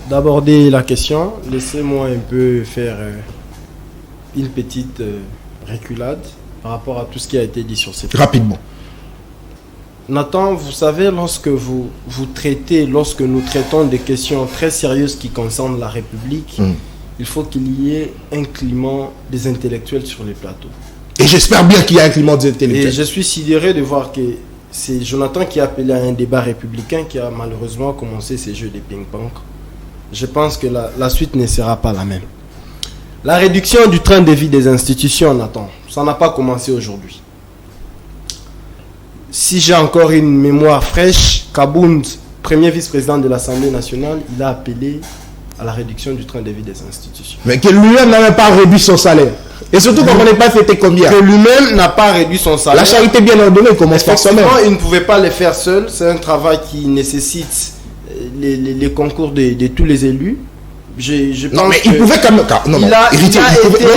d'aborder la question, laissez-moi un peu faire une petite reculade par rapport à tout ce qui a été dit sur cette rapidement. Nathan, vous savez, lorsque nous traitons des questions très sérieuses qui concernent la République, il faut qu'il y ait un climat des intellectuels sur les plateaux. Et j'espère bien qu'il y a un climat des intellectuels. Et je suis sidéré de voir que c'est Jonathan qui a appelé à un débat républicain qui a malheureusement commencé ces jeux de ping-pong. Je pense que la suite ne sera pas la même. La réduction du train de vie des institutions, Nathan, ça n'a pas commencé aujourd'hui. Si j'ai encore une mémoire fraîche, Kabound, premier vice-président de l'Assemblée nationale, il a appelé à la réduction du train de vie des institutions. Mais que lui-même n'a même pas réduit son salaire. Et surtout qu'on n'est pas fêté combien. Que lui-même n'a pas réduit son salaire. La charité bien ordonnée commence par soi-même. Il ne pouvait pas le faire seul. C'est un travail qui nécessite les concours de tous les élus. Non, mais il pouvait quand même. Non,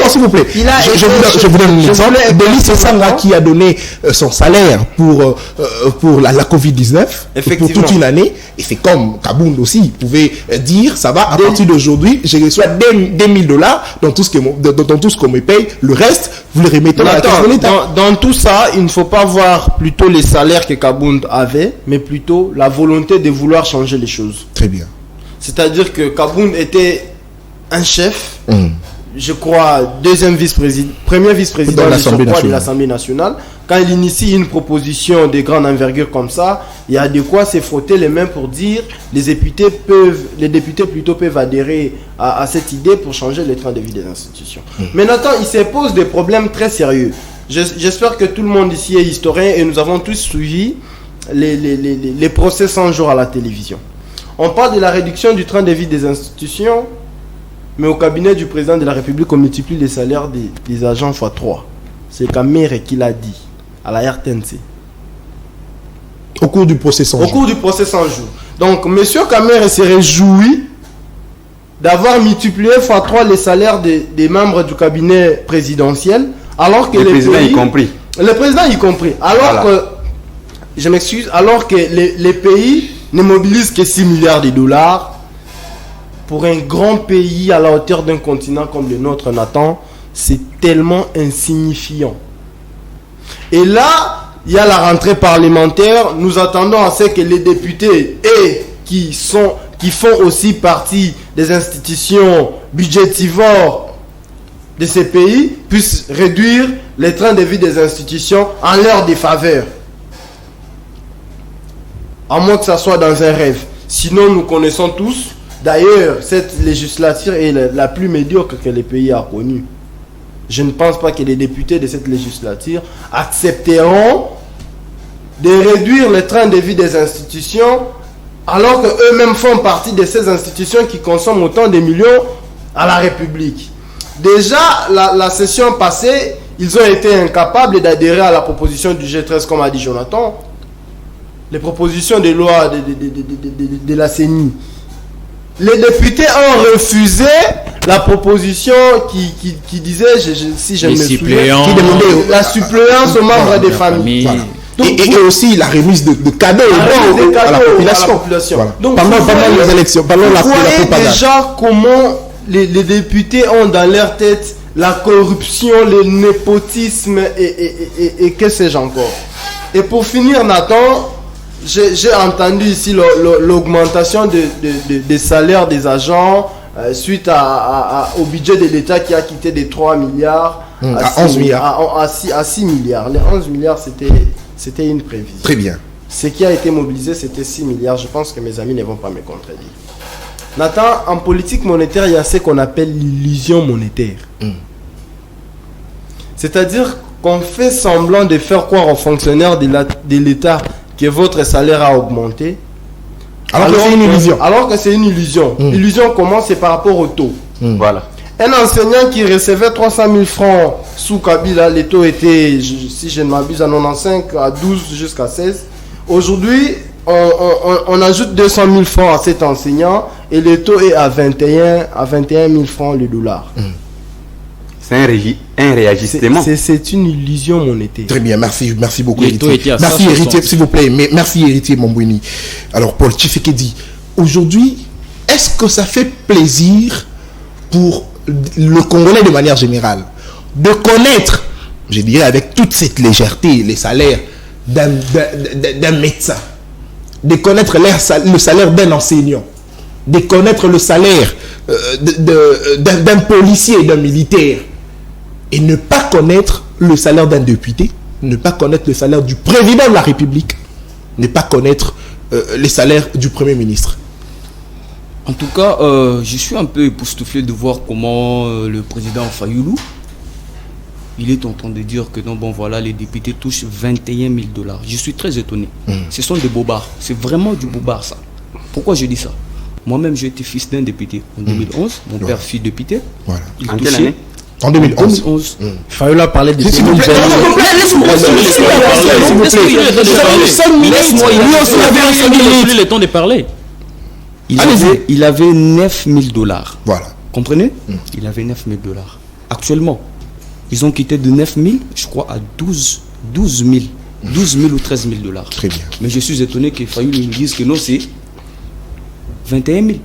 s'il vous plaît. Je vous donne un exemple. Denis Sessanga qui a donné son salaire pour la Covid-19 pour toute une année. Et c'est comme Kabound aussi. Il pouvait dire ça va, à partir d'aujourd'hui, je reçois des $1000 dans tout ce qu'on me paye. Le reste, vous le remettez dans la caisse de l'État. Dans tout ça, il ne faut pas voir plutôt les salaires que Kabound avait, mais plutôt la volonté de vouloir changer les choses. Très bien. C'est-à-dire que Kabound était un chef, je crois, premier vice-président de l'Assemblée nationale. Quand il initie une proposition de grande envergure comme ça, il y a de quoi se frotter les mains pour dire les députés peuvent adhérer à cette idée pour changer le train de vie des institutions. Mais Nathan, il se pose des problèmes très sérieux. J'espère que tout le monde ici est historien et nous avons tous suivi les procès 100 jours à la télévision. On parle de la réduction du train de vie des institutions, mais au cabinet du président de la République, on multiplie les salaires des agents x3. C'est Kamere qui l'a dit, à la RTNC. Au cours du procès 100 jours. Au cours du procès 100 jours. Donc, M. Kamer se réjouit d'avoir multiplié x3 les salaires des membres du cabinet présidentiel, alors que le président y compris. Le président y compris. Alors que, je m'excuse, alors que les pays ne mobilisent que 6 milliards de dollars pour un grand pays à la hauteur d'un continent comme le nôtre, Nathan, c'est tellement insignifiant. Et là, il y a la rentrée parlementaire. Nous attendons à ce que les députés qui font aussi partie des institutions budgétivores de ces pays puissent réduire les trains de vie des institutions en leur défaveur. À moins que ça soit dans un rêve. Sinon, nous connaissons tous. D'ailleurs, cette législature est la plus médiocre que le pays a connue. Je ne pense pas que les députés de cette législature accepteront de réduire le train de vie des institutions alors qu'eux-mêmes font partie de ces institutions qui consomment autant de millions à la République. Déjà, la session passée, ils ont été incapables d'adhérer à la proposition du G13, comme a dit Jonathan. Les propositions de loi de la CENI. Les députés ont refusé la proposition qui disait, si je me souviens, qui demandait la suppléance aux membres des familles. Voilà. Et aussi la remise de cadeaux à la population. Voilà. Donc, pendant les élections, pendant la propagande. Déjà comment les députés ont dans leur tête la corruption, le népotisme et que sais-je encore. Et pour finir, Nathan, j'ai entendu ici l'augmentation des salaires des agents suite au budget de l'État qui a quitté des 3 milliards à 11 milliards. À 6 milliards. Les 11 milliards, c'était une prévision. Très bien. Ce qui a été mobilisé, c'était 6 milliards. Je pense que mes amis ne vont pas me contredire. Nathan, en politique monétaire, il y a ce qu'on appelle l'illusion monétaire. C'est-à-dire qu'on fait semblant de faire croire aux fonctionnaires de l'État que votre salaire a augmenté. Alors que c'est une illusion. Alors que c'est une illusion. Illusion comment? C'est par rapport au taux. Voilà. Un enseignant qui recevait 300 000 francs sous Kabila, les taux étaient, si je ne m'abuse, à 95, à 12 jusqu'à 16. Aujourd'hui, on ajoute 200 000 francs à cet enseignant et le taux est à 21 000 francs le dollar. C'est un réajustement. C'est une illusion monétaire. Très bien, merci beaucoup Héritier. Merci Héritier, s'il vous plaît. Mais merci Héritier Mombouini. Alors Paul Tshisekedi, aujourd'hui, est-ce que ça fait plaisir pour le Congolais de manière générale de connaître, je dirais avec toute cette légèreté, les salaires d'un médecin, de connaître le salaire d'un enseignant, de connaître le salaire d'un policier, d'un militaire, et ne pas connaître le salaire d'un député, ne pas connaître le salaire du président de la République, ne pas connaître les salaires du Premier ministre? En tout cas, je suis un peu époustouflé de voir comment le président Fayoulou, il est en train de dire que non, bon voilà, les députés touchent 21 000 $. Je suis très étonné. Ce sont des bobards. C'est vraiment du bobard, ça. Pourquoi je dis ça? Moi-même, j'ai été fils d'un député en 2011. Mon père fut député. Voilà. En quelle année? En 2011. Fayoulou a parlé de... S'il vous plaît, laisse-moi le temps de parler. Il avait 9 000 $. Voilà. Comprenez? Il avait 9 000 $. Actuellement, ils ont quitté de 9 000, je crois, à 12 000 ou 13 000 $. Très bien. Mais je suis étonné que Fayoulou nous dise que non, c'est 21 000.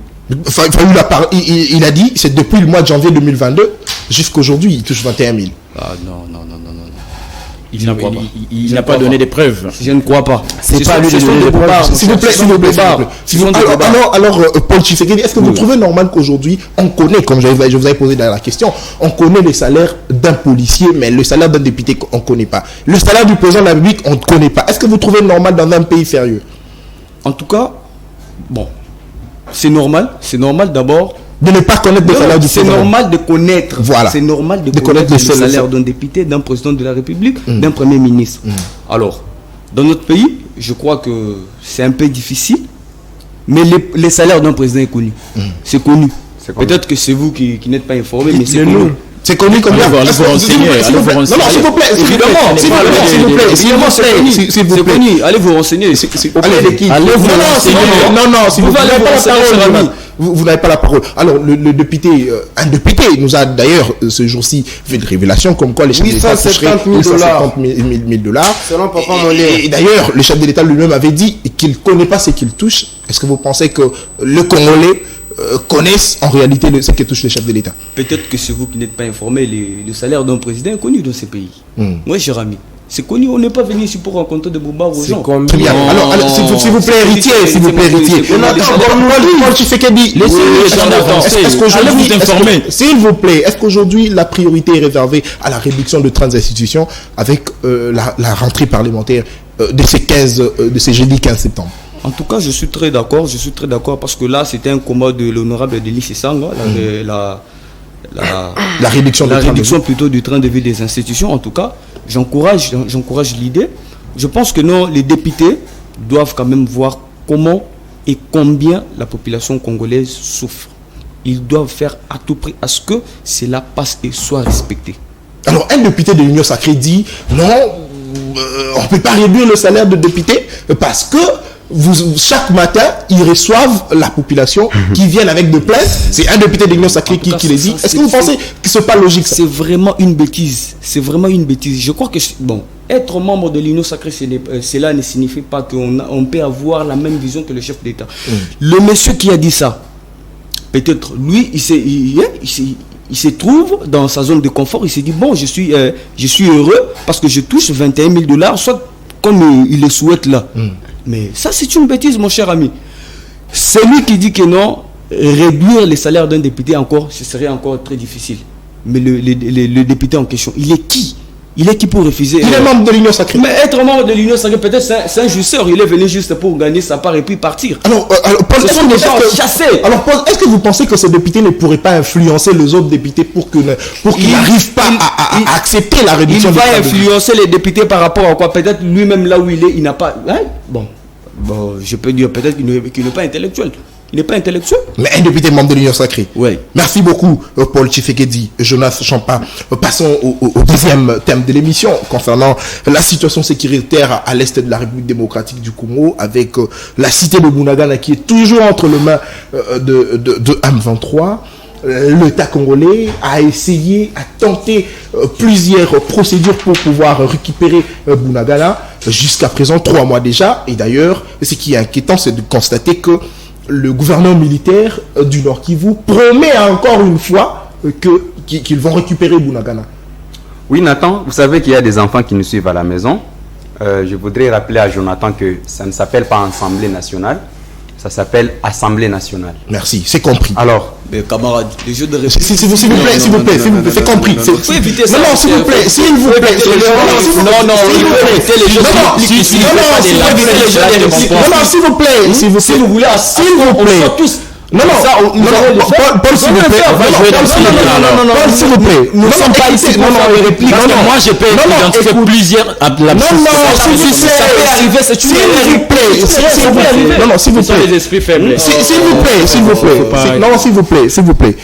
Fayoulou il a dit, c'est depuis le mois de janvier 2022 jusqu'à aujourd'hui, il touche 21 000. Ah non. Il n'a pas donné des preuves. Je ne crois pas. C'est pas lui de donner des preuves. S'il vous plaît. Alors, Paul Tshisekedi, est-ce que vous trouvez normal qu'aujourd'hui, on connaît, comme je vous avais posé dans la question, on connaît le salaire d'un policier, mais le salaire d'un député, on ne connaît pas. Le salaire du président de la République, on ne connaît pas. Est-ce que vous trouvez normal dans un pays sérieux? En tout cas, bon, c'est normal. C'est normal d'abord de ne pas connaître le salaire du président. C'est normal de connaître. Voilà. C'est normal de connaître le salaire d'un député, d'un président de la République, d'un premier ministre. Alors, dans notre pays, je crois que c'est un peu difficile, mais les salaires d'un président est connu. C'est connu. Peut-être que c'est vous qui n'êtes pas informé, mais c'est connu. C'est connu comme ça. Non, s'il vous plaît. Évidemment, s'il vous plaît. Allez vous renseigner. Allez vous renseigner. Non, s'il vous plaît. Vous n'avez pas la parole. Alors, le député, un député nous a d'ailleurs ce jour-ci fait une révélation comme quoi les chefs de l'État toucheraient $870,000. Selon Papa Mollet. Et d'ailleurs, le chef de l'État lui-même avait dit qu'il ne connaît pas ce qu'il touche. Est-ce que vous pensez que le Congolais connaissent en réalité ce que touche les chefs de l'État? Peut-être que c'est vous qui n'êtes pas informé. Le salaire d'un président est connu dans ces pays. Moi, cher ami, c'est connu. On n'est pas venu ici pour rencontrer de bobards aux gens. Très bien. Alors, s'il vous plaît, héritier. Paul Tshisekedi. S'il vous plaît, est-ce qu'aujourd'hui la priorité est réservée à la réduction de 30 institutions avec la rentrée parlementaire de ces jeudi 15 septembre? En tout cas, je suis très d'accord parce que là, c'était un combat de l'honorable Denis Sanga, la réduction plutôt du train de vie des institutions. En tout cas, j'encourage l'idée. Je pense que non, les députés doivent quand même voir comment et combien la population congolaise souffre. Ils doivent faire à tout prix à ce que cela passe et soit respecté. Alors, un député de l'Union sacrée dit non, on ne peut pas réduire le salaire de député parce que chaque matin, ils reçoivent la population qui viennent avec des plaintes. C'est un député de l'Union sacrée qui les dit. Est-ce que vous pensez que ce n'est pas logique? C'est vraiment une bêtise. Je crois que, être membre de l'Union sacrée, cela ne signifie pas qu'on peut avoir la même vision que le chef d'État. Le monsieur qui a dit ça, peut-être, lui, il se trouve dans sa zone de confort. Il s'est dit, bon, je suis heureux parce que je touche $21,000, soit comme il le souhaite là. Mais ça, c'est une bêtise, mon cher ami. Celui qui dit que non, réduire les salaires d'un député encore, ce serait encore très difficile. Mais le député en question, il est qui? Il est qui pour refuser? Il est membre de l'Union sacrée. Mais être membre de l'Union sacrée, peut-être c'est un jouisseur. Il est venu juste pour gagner sa part et puis partir. Alors, Paul, est-ce que vous pensez que ce député ne pourrait pas influencer les autres députés pour qu'ils n'arrivent pas à accepter la réduction? Il va influencer les députés par rapport à quoi? Peut-être lui-même là où il est, il n'a pas... Hein? Bon, je peux dire peut-être qu'il n'est pas intellectuel. Il n'est pas intellectuel. Mais un député membre de l'Union sacrée. Oui. Merci beaucoup, Paul Tshisekedi, Jonas Champa. Passons au deuxième thème de l'émission concernant la situation sécuritaire à l'est de la République démocratique du Congo, avec la cité de Bunagana qui est toujours entre les mains de M23. L'État congolais a tenté plusieurs procédures pour pouvoir récupérer Bunagana jusqu'à présent, 3 mois déjà. Et d'ailleurs, ce qui est inquiétant, c'est de constater que le gouverneur militaire du Nord Kivu promet encore une fois qu'ils vont récupérer Bunagana. Oui, Nathan, vous savez qu'il y a des enfants qui nous suivent à la maison. Je voudrais rappeler à Jonathan que ça ne s'appelle pas Assemblée nationale, ça s'appelle Assemblée nationale. Merci, c'est compris. Alors, mais camarades, les jeux de s'il vous plaît, c'est compris. Non, s'il vous plaît. Non, Paul, s'il vous plaît. Nous ne sommes pas ici pour faire des répliques. Moi, je peux identifier plusieurs. S'il vous plaît.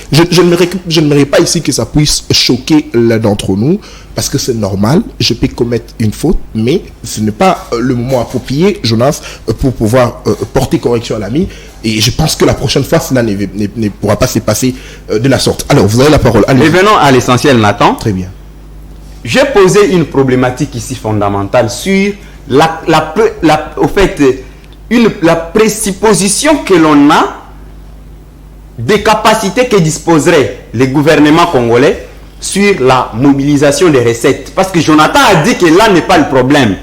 Je n'aimerais pas ici que ça puisse choquer l'un d'entre nous, parce que c'est normal, je peux commettre une faute, mais ce n'est pas le moment approprié, Jonas, pour pouvoir porter correction à l'ami. Et je pense que la prochaine fois, cela ne pourra pas se passer de la sorte. Alors, vous avez la parole. Et venons à l'essentiel, Nathan. Très bien. J'ai posé une problématique ici fondamentale sur la présupposition que l'on a des capacités que disposeraient les gouvernements congolais sur la mobilisation des recettes. Parce que Jonathan a dit que là n'est pas le problème.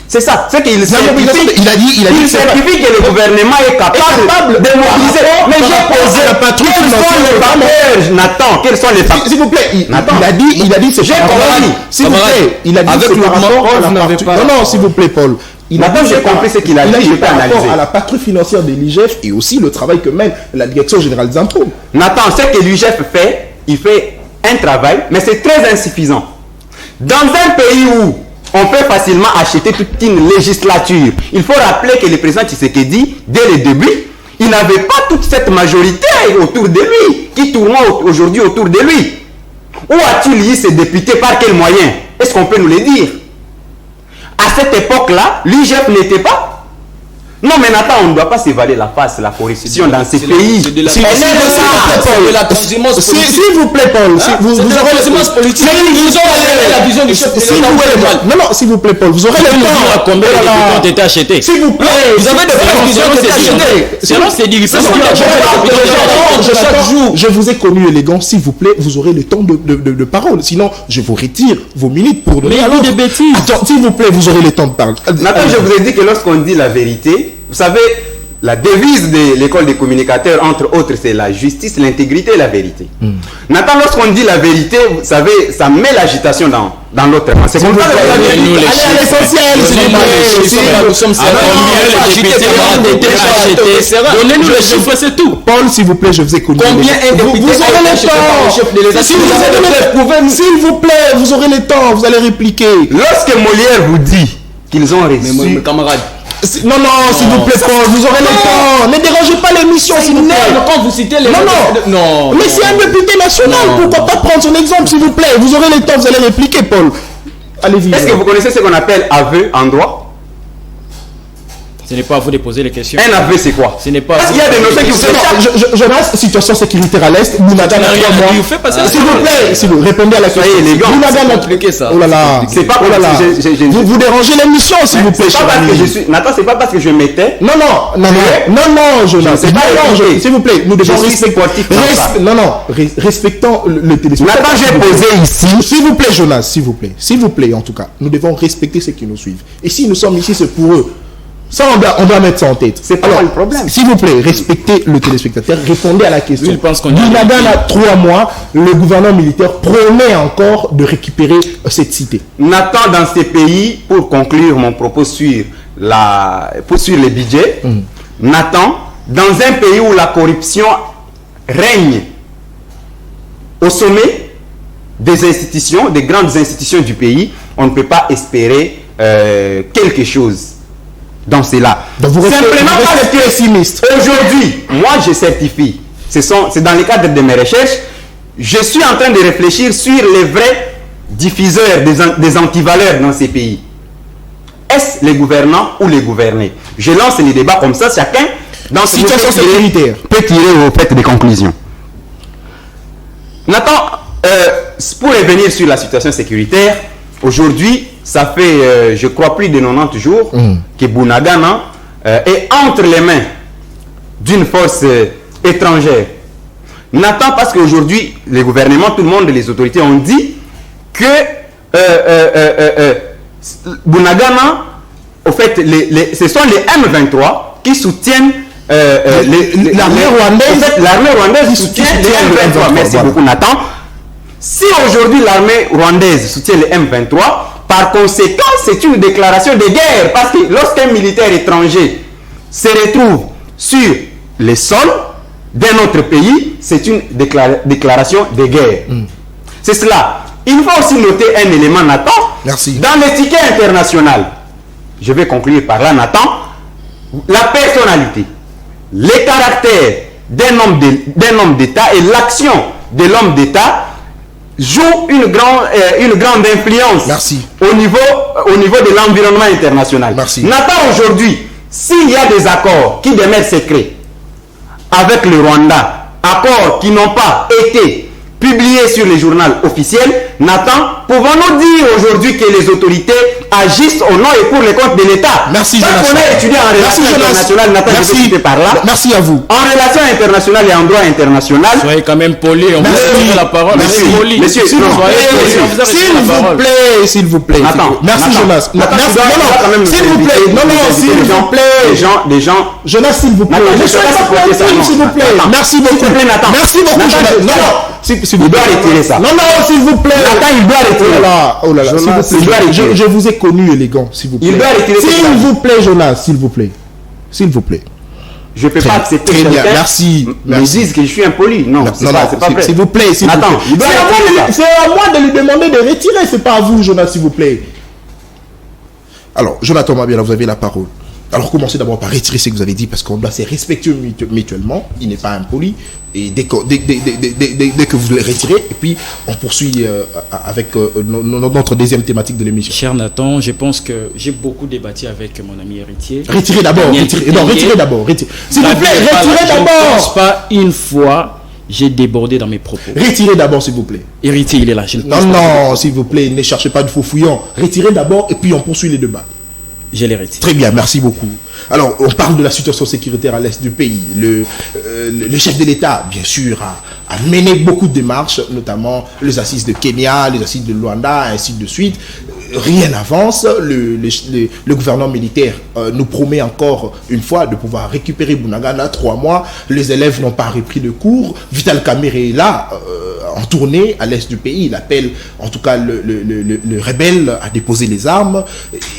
C'est ça, c'est qu'il certifie que le gouvernement est capable de mobiliser. Mais j'ai posé quels sont les facteurs, Nathan, quels sont les facteurs? S'il vous plaît, il a dit c'est j'ai compris. S'il vous plaît, il a dit avec le mouvement, non, s'il vous plaît, Paul. Maintenant, j'ai compris ce qu'il a dit, je peux analyser. À la patrouille financière de l'IGF et aussi le travail que mène la direction générale des impôts. Nathan, ce que l'IGF fait, il fait un travail, mais c'est très insuffisant. Dans un pays où on peut facilement acheter toute une législature, il faut rappeler que le président Tshisekedi, dès le début, il n'avait pas toute cette majorité autour de lui, qui tourne aujourd'hui autour de lui. Où as-tu lié ces députés? Par quels moyens? Est-ce qu'on peut nous les dire? À cette époque-là, l'IGF n'était pas. Non, mais Nathan, on ne doit pas s'évaluer la face, la corruption dans ces pays. S'il vous plaît, Paul, vous aurez politique. La vision du chef de l'État. Non, s'il vous plaît, Paul, vous aurez le temps. Combien de députés ont été achetés? S'il vous plaît, vous avez des preuves qui ont été achetés. Selon ces députés, je vous ai connu élégant, s'il vous plaît, vous aurez le temps de parole. Sinon, je vous retire vos minutes pour donner à l'autre. des bêtises. Attends, s'il vous plaît, vous aurez le temps de parler. Nathan, je vous ai dit que lorsqu'on dit la vérité, vous savez, la devise de l'école des communicateurs, entre autres, c'est la justice, l'intégrité et la vérité. Nathan, lorsqu'on dit la vérité, vous savez, ça met l'agitation dans l'autre. C'est comme ça que allez à l'essentiel, nous sommes les députés ont été achetés. Donnez-nous les chiffres, c'est tout. Paul, s'il vous plaît, je vous ai connu. Combien un député vous aurez le temps. S'il vous plaît, vous aurez le temps, vous allez répliquer. Lorsque Molière vous dit qu'ils ont reçu... Mes camarades. Non, s'il vous plaît, Paul, vous aurez le temps. Ne dérangez pas l'émission, s'il vous plaît. Quand vous citez les... Non. Mais c'est un député national. Pourquoi pas prendre son exemple, s'il vous plaît? Vous aurez le temps, vous allez répliquer, Paul. Allez-y. Est-ce que vous connaissez ce qu'on appelle aveu en droit? Ce n'est pas à vous de poser les questions. Un aveu, c'est quoi? Ce n'est pas. Parce qu'il y a des notions qui vous échappent. Jonas, situation sécuritaire à l'Est, Bounagan a 3 mois. S'il vous plaît, si vous répondez à la question. Les gars, Bounagan a expliqué ça. Oh là là. C'est pas Vous dérangez l'émission, s'il vous plaît. C'est pas parce que je suis. Nathan, c'est pas parce que je m'étais. Non, Jonas. S'il vous plaît, nous devons respecter. Respectons le téléspectateur. Nathan, j'ai posé ici. S'il vous plaît, Jonas, s'il vous plaît, en tout cas, nous devons respecter ceux qui nous suivent. Et si nous sommes ici, c'est pour eux. Ça, on doit mettre ça en tête. C'est pas le problème. S'il vous plaît, respectez le téléspectateur, répondez à la question. Je pense qu'on Bounagan a 3 mois, le gouvernement militaire promet encore de récupérer cette cité. Nathan, dans ces pays, pour conclure mon propos sur les budgets, Nathan, dans un pays où la corruption règne au sommet des institutions, des grandes institutions du pays, on ne peut pas espérer quelque chose dans cela. Simplement parce que pessimiste. Aujourd'hui, moi je certifie, c'est dans le cadre de mes recherches, je suis en train de réfléchir sur les vrais diffuseurs des antivaleurs dans ces pays. Est-ce les gouvernants ou les gouvernés? Je lance les débats comme ça, chacun dans cette situation sécuritaire peut tirer au fait des conclusions. Nathan, pour revenir sur la situation sécuritaire, aujourd'hui, ça fait, je crois, plus de 90 jours que Bounagan est entre les mains d'une force étrangère. Nathan, parce qu'aujourd'hui, les gouvernements, tout le monde, les autorités ont dit que Bounagan, au fait, ce sont les M23 qui soutiennent l'armée rwandaise. En fait, l'armée rwandaise soutient les M23. Merci beaucoup, Nathan. Si aujourd'hui l'armée rwandaise soutient les M23, par conséquent, c'est une déclaration de guerre. Parce que lorsqu'un militaire étranger se retrouve sur les sols d'un autre pays, c'est une déclaration de guerre. C'est cela. Il faut aussi noter un élément, Nathan. Merci. Dans l'étiquette internationale, je vais conclure par là, Nathan, la personnalité, les caractères d'un homme d'État et l'action de l'homme d'État joue une grande influence. Merci. Au niveau de l'environnement international. Merci. Nathan, aujourd'hui, s'il y a des accords qui demeurent secrets avec le Rwanda, accords qui n'ont pas été publiés sur les journaux officiels, Nathan, pouvons-nous dire aujourd'hui que les autorités agissent au nom et pour le compte de l'État? Merci, Jonas. Parce qu'on a étudié en relation internationale, Nathan, je vais citer par là. Merci à vous. En relation internationale et en droit international. Soyez quand même poli, on vous donne la parole. Merci. Monsieur, s'il vous plaît. Attends. Merci, Jonas. S'il vous plaît. S'il vous plaît. Les gens. Jonas, s'il vous plaît. S'il vous plaît. Merci beaucoup. Merci beaucoup, Jonas. Il doit retirer ça. Non, s'il vous plaît. Nathan, il doit retirer. Oh là là. Je vous ai connu élégant, s'il vous plaît. Il doit retirer. S'il vous plaît, Jonas, s'il vous plaît. S'il vous plaît. Je ne peux pas accepter très bien, quelqu'un merci. me dise que je suis impoli. Non, c'est pas vrai. S'il vous plaît, c'est à moi de lui demander de retirer, c'est pas à vous, Jonas, s'il vous plaît. Alors, Jonathan Mabiala, vous avez la parole. Alors commencez d'abord par retirer ce que vous avez dit parce qu'on doit se respecter mutuellement. Il n'est pas impoli. Et dès que vous le retirez, et puis on poursuit avec notre deuxième thématique de l'émission. Cher Nathan, je pense que j'ai beaucoup débattu avec mon ami héritier. Retirez d'abord. Retirez d'abord. S'il vous plaît, retirez d'abord. Je ne pense pas une fois j'ai débordé dans mes propos. Retirez d'abord, s'il vous plaît. Héritier, il est là. Non, s'il vous plaît, ne cherchez pas de faux fouillants. Retirez d'abord et puis on poursuit les débats. Je l'ai retiré. Très bien, merci beaucoup. Alors, on parle de la situation sécuritaire à l'est du pays. Le chef de l'État, bien sûr, a mené beaucoup de démarches, notamment les assises de Kenya, les assises de Luanda, ainsi de suite. Rien n'avance. Le gouvernement militaire nous promet encore une fois de pouvoir récupérer Bunagana 3 mois. Les élèves n'ont pas repris de cours. Vital Kamerhe est là, en tournée à l'est du pays. Il appelle en tout cas le rebelle à déposer les armes.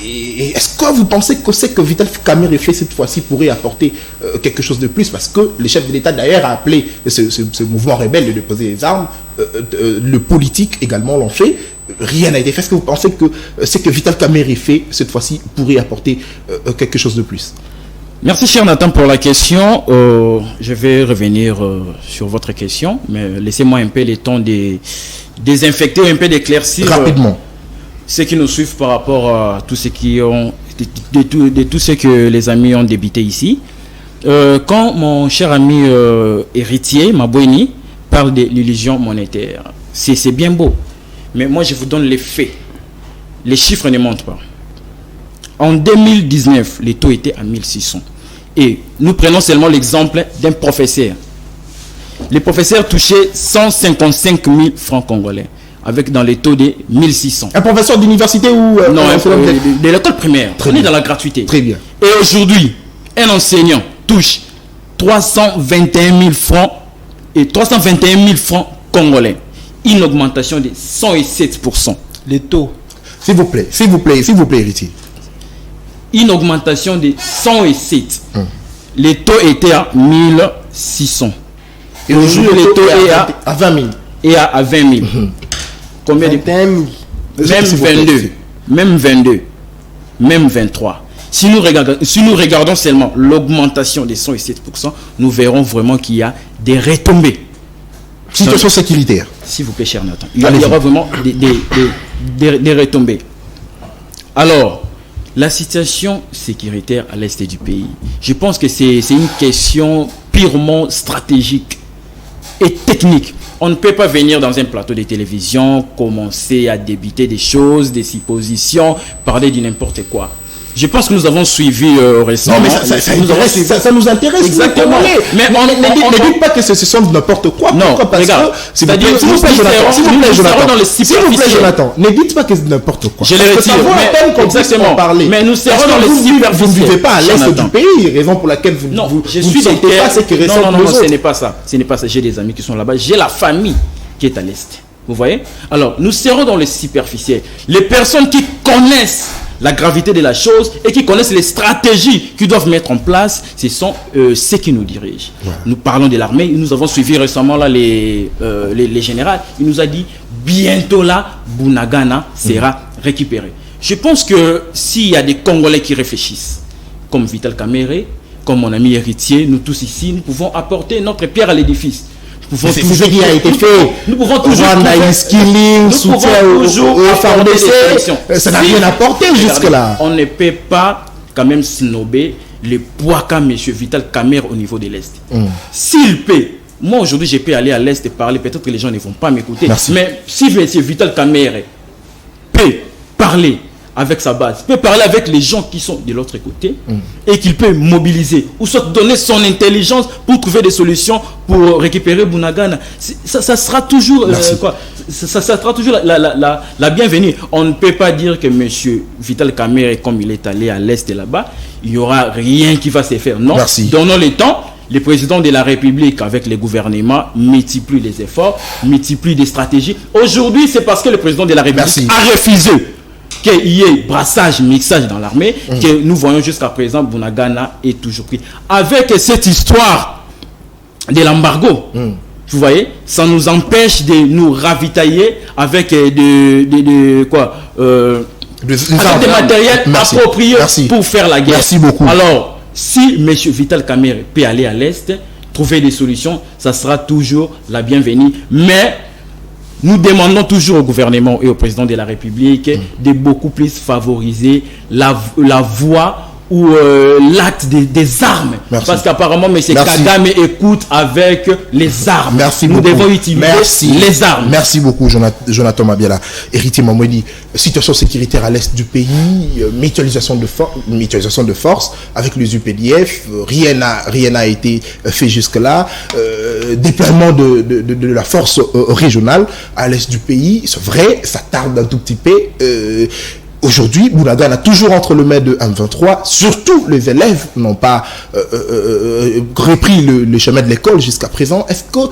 Et est-ce que vous pensez que c'est que Vital Kamerhe fait cette fois-ci pourrait apporter quelque chose de plus? Parce que le chef de l'État d'ailleurs a appelé ce mouvement rebelle de déposer les armes. Le politique également l'ont fait. Rien n'a été fait. Est-ce que vous pensez que ce que Vital Kamerhe fait cette fois-ci pourrait apporter quelque chose de plus? Merci cher Nathan pour la question. Je vais revenir sur votre question, mais laissez-moi un peu le temps de désinfecter, un peu d'éclaircir rapidement ceux qui nous suivent par rapport à tout ce qui ont de tout ce que les amis ont débité ici. Quand mon cher ami héritier Mabweni parle de l'illusion monétaire, c'est bien beau, mais moi je vous donne les faits. Les chiffres ne montent pas. En 2019, les taux étaient à 1600. Et nous prenons seulement l'exemple d'un professeur. Les professeurs touchaient 155 000 francs congolais, avec dans les taux de 1600. Un professeur d'université ou non, de l'école primaire. On est dans la gratuité. Très bien. Et aujourd'hui, un enseignant touche 321 000 francs et 321 000 francs congolais. Une augmentation de 107%. Les taux. S'il vous plaît, héritier. Une augmentation de 107. Les taux étaient à 1600. Et aujourd'hui, les taux est à 20 000. Et à 20 000. Combien 21 000. Même 22. Même 22. Même 23. Si nous regardons seulement l'augmentation de 107%, nous verrons vraiment qu'il y a des retombées. Situation sécuritaire. S'il vous plaît, cher Nathan. Il y aura vraiment des retombées. Alors, la situation sécuritaire à l'est du pays, je pense que c'est une question purement stratégique et technique. On ne peut pas venir dans un plateau de télévision, commencer à débiter des choses, des suppositions, parler de n'importe quoi. Je pense que nous avons suivi récemment. Non, mais ça nous intéresse. Exactement. Mais ne dites pas que ce sont n'importe quoi. Non, regarde. S'il vous plaît, Jonathan. Ne dites pas que c'est n'importe quoi. Je le retire. Exactement. Mais nous serons dans les superficiels. Vous ne vivez pas à l'est du pays, raison pour laquelle vous je suis ne sentez pas ce que ressentent non, ce n'est pas ça. Ce n'est pas ça. J'ai des amis qui sont là-bas. J'ai la famille qui est à l'est. Vous voyez? Alors, nous serons dans les superficiels. Les personnes qui connaissent la gravité de la chose et qui connaissent les stratégies qu'ils doivent mettre en place, ce sont ceux qui nous dirigent. Ouais. Nous parlons de l'armée, nous avons suivi récemment là, les généraux. Il nous a dit bientôt là, Bunagana sera récupéré. Je pense que s'il y a des Congolais qui réfléchissent, comme Vital Kamerhe, comme mon ami héritier, nous tous ici, nous pouvons apporter notre pierre à l'édifice. C'est ce qui a été fait. Nous pouvons toujours ça n'a rien apporté jusque-là. On ne peut pas quand même snobber le poids qu'a M. Vital Kamerhe au niveau de l'Est. S'il peut, moi aujourd'hui je peux aller à l'Est et parler, peut-être que les gens ne vont pas m'écouter. Mais si M. Vital Kamerhe peut parler avec sa base, peut parler avec les gens qui sont de l'autre côté et qu'il peut mobiliser ou soit donner son intelligence pour trouver des solutions pour récupérer Bunagana, ça sera toujours ça sera toujours la bienvenue. On ne peut pas dire que M. Vital Kamerhe, comme il est allé à l'est et là-bas, il n'y aura rien qui va se faire. Non, donnons le temps. Le président de la République avec les gouvernements multiplie les efforts, multiplie des stratégies. Aujourd'hui, c'est parce que le président de la République a refusé qu'il y ait brassage, mixage dans l'armée, que nous voyons jusqu'à présent, Bunagana est toujours pris. Avec cette histoire de l'embargo, vous voyez, ça nous empêche de nous ravitailler avec avec des matériels appropriés pour faire la guerre. Merci beaucoup. Alors, si M. Vital Kamerhe peut aller à l'Est, trouver des solutions, ça sera toujours la bienvenue. Mais nous demandons toujours au gouvernement et au président de la République de beaucoup plus favoriser la voie ou l'acte des armes. Merci. Parce qu'apparemment, M. Kagame écoute avec les armes. Merci nous beaucoup. devons utiliser les armes. Merci beaucoup, Jonathan Mabiala. Héritier Mamouedi, situation sécuritaire à l'est du pays, mutualisation de force avec les UPDF, rien n'a été fait jusque-là. Déploiement de la force régionale à l'est du pays, c'est vrai, ça tarde un tout petit peu. Aujourd'hui, Bounagan a toujours entre le mains de M23. Surtout, les élèves n'ont pas repris le chemin de l'école jusqu'à présent. Est-ce que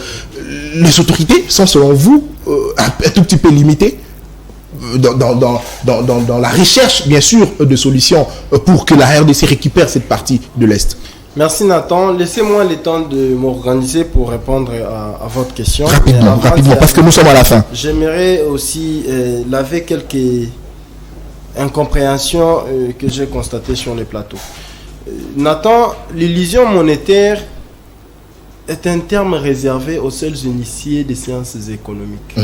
les autorités sont, selon vous, un tout petit peu limitées dans la recherche, bien sûr, de solutions pour que la RDC récupère cette partie de l'Est? Merci Nathan. Laissez-moi le temps de m'organiser pour répondre à votre question. Rapidement, parce que nous sommes à la fin. J'aimerais aussi laver quelques incompréhensions que j'ai constatées sur les plateaux. Nathan, l'illusion monétaire est un terme réservé aux seuls initiés des sciences économiques.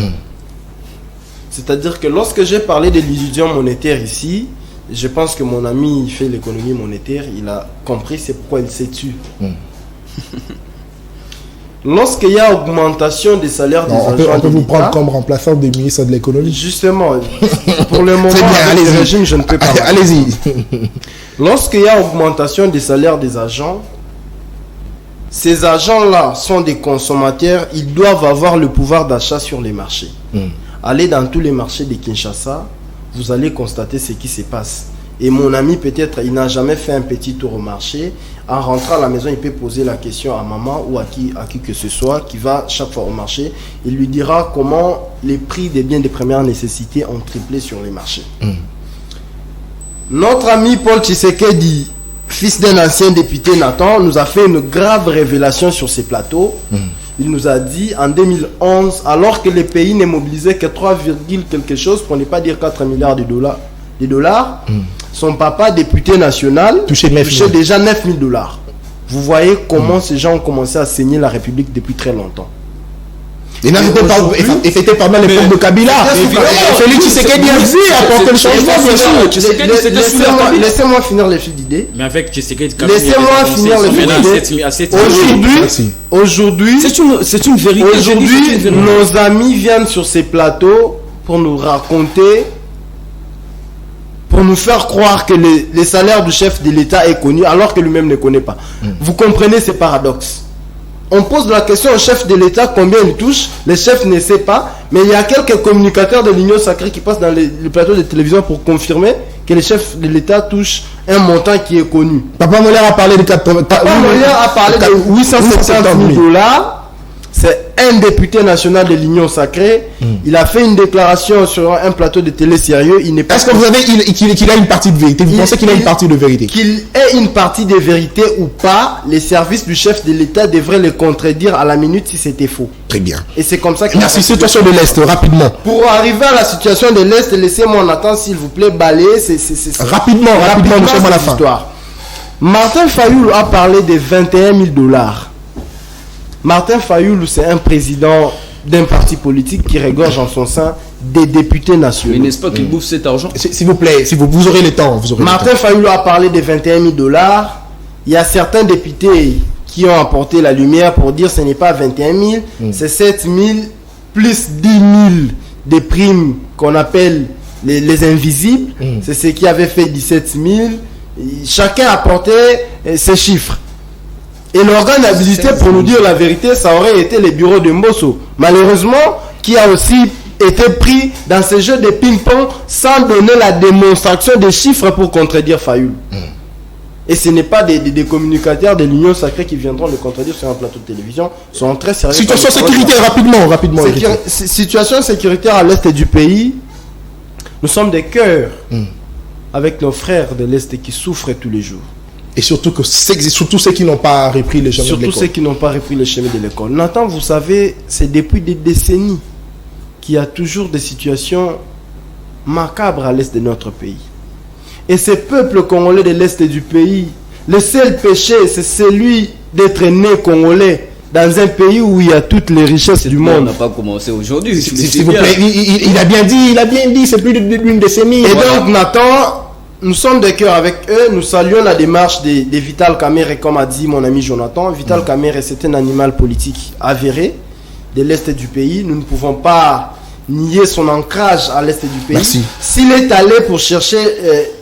C'est-à-dire que lorsque j'ai parlé de l'illusion monétaire ici, je pense que mon ami fait l'économie monétaire, il a compris c'est pourquoi il s'est tué. Lorsqu'il y a augmentation des salaires des agents, on peut vous prendre comme remplaçant des ministres de l'économie. Justement, pour le moment, avec le régime, je ne peux pas. Allez-y. Lorsqu'il y a augmentation des salaires des agents, ces agents-là sont des consommateurs, ils doivent avoir le pouvoir d'achat sur les marchés. Allez dans tous les marchés de Kinshasa, vous allez constater ce qui se passe. Et mon ami, peut-être, il n'a jamais fait un petit tour au marché. En rentrant à la maison, il peut poser la question à maman ou à qui que ce soit qui va chaque fois au marché. Il lui dira comment les prix des biens de première nécessité ont triplé sur les marchés. Notre ami Paul Tshisekedi, fils d'un ancien député Nathan, nous a fait une grave révélation sur ces plateaux. Il nous a dit en 2011, alors que les pays ne mobilisaient que 3, quelque chose, pour ne pas dire 4 milliards de dollars, son papa, député national, touchait déjà 9 000 dollars. Vous voyez comment ces gens ont commencé à saigner la République depuis très longtemps. Et c'était pas mal l'époque de Kabila. Félix Tshisekedi aussi a apporté le changement, bien sûr. Laissez-moi finir les fils d'idées. Mais avec Tshisekedi, laissez-moi finir les fils d'idées. Aujourd'hui, c'est une vérité. Aujourd'hui, nos amis viennent sur ces plateaux pour nous raconter, pour nous faire croire que les salaires du chef de l'État est connu alors que lui-même ne connaît pas. Vous comprenez ces paradoxes? On pose la question au chef de l'État combien il touche, le chef ne sait pas, mais il y a quelques communicateurs de l'Union sacrée qui passent dans les plateaux de télévision pour confirmer que le chef de l'État touche un montant qui est connu. Papa Molière a parlé de 870 000 dollars. C'est un député national de l'Union sacrée. Il a fait une déclaration sur un plateau de télé sérieux. Est-ce que vous avez qu'il a une partie de vérité? Vous pensez qu'il a une partie de vérité? Qu'il ait une partie de vérité ou pas, les services du chef de l'État devraient le contredire à la minute si c'était faux. Très bien. Et c'est comme ça que... Merci. Situation de l'Est, rapidement. Pour arriver à la situation de l'Est, laissez-moi en attendre, s'il vous plaît, balayer. Rapidement, nous sommes à la fin. Martin Fayoulou a parlé de 21 000 dollars. Martin Fayoulou, c'est un président d'un parti politique qui regorge en son sein des députés nationaux. Mais n'est-ce pas qu'il bouffe cet argent? S'il vous plaît, vous aurez le temps. Martin Fayoulou a parlé de 21 000 dollars. Il y a certains députés qui ont apporté la lumière pour dire que ce n'est pas 21 000, c'est 7 000 plus 10 000 des primes qu'on appelle les invisibles. C'est ce qui avait fait 17 000. Chacun apportait ses chiffres. Et l'organe habilité pour nous dire la vérité, ça aurait été les bureaux de Mbosso. Malheureusement, qui a aussi été pris dans ce jeu de ping-pong sans donner la démonstration des chiffres pour contredire Fayoulou. Et ce n'est pas des communicateurs de l'Union sacrée qui viendront le contredire sur un plateau de télévision. Ils sont très sérieux. Situation sécuritaire, rapidement. Situation sécuritaire à l'est du pays. Nous sommes des cœurs avec nos frères de l'est qui souffrent tous les jours. Et surtout ceux qui n'ont pas repris le chemin de l'école. Surtout ceux qui n'ont pas repris le chemin de l'école. Nathan, vous savez, c'est depuis des décennies qu'il y a toujours des situations macabre à l'est de notre pays. Et ces peuples congolais de l'est du pays, le seul péché, c'est celui d'être né congolais dans un pays où il y a toutes les richesses du monde. On n'a pas commencé aujourd'hui. S'il vous plaît, il a bien dit, c'est plus d'une décennie. Et donc, Nathan, nous sommes de cœur avec eux. Nous saluons la démarche de Vital Kamerhe, comme a dit mon ami Jonathan. Vital Kamerhe, c'est un animal politique avéré de l'est du pays. Nous ne pouvons pas nier son ancrage à l'est du pays. Merci. S'il est allé pour chercher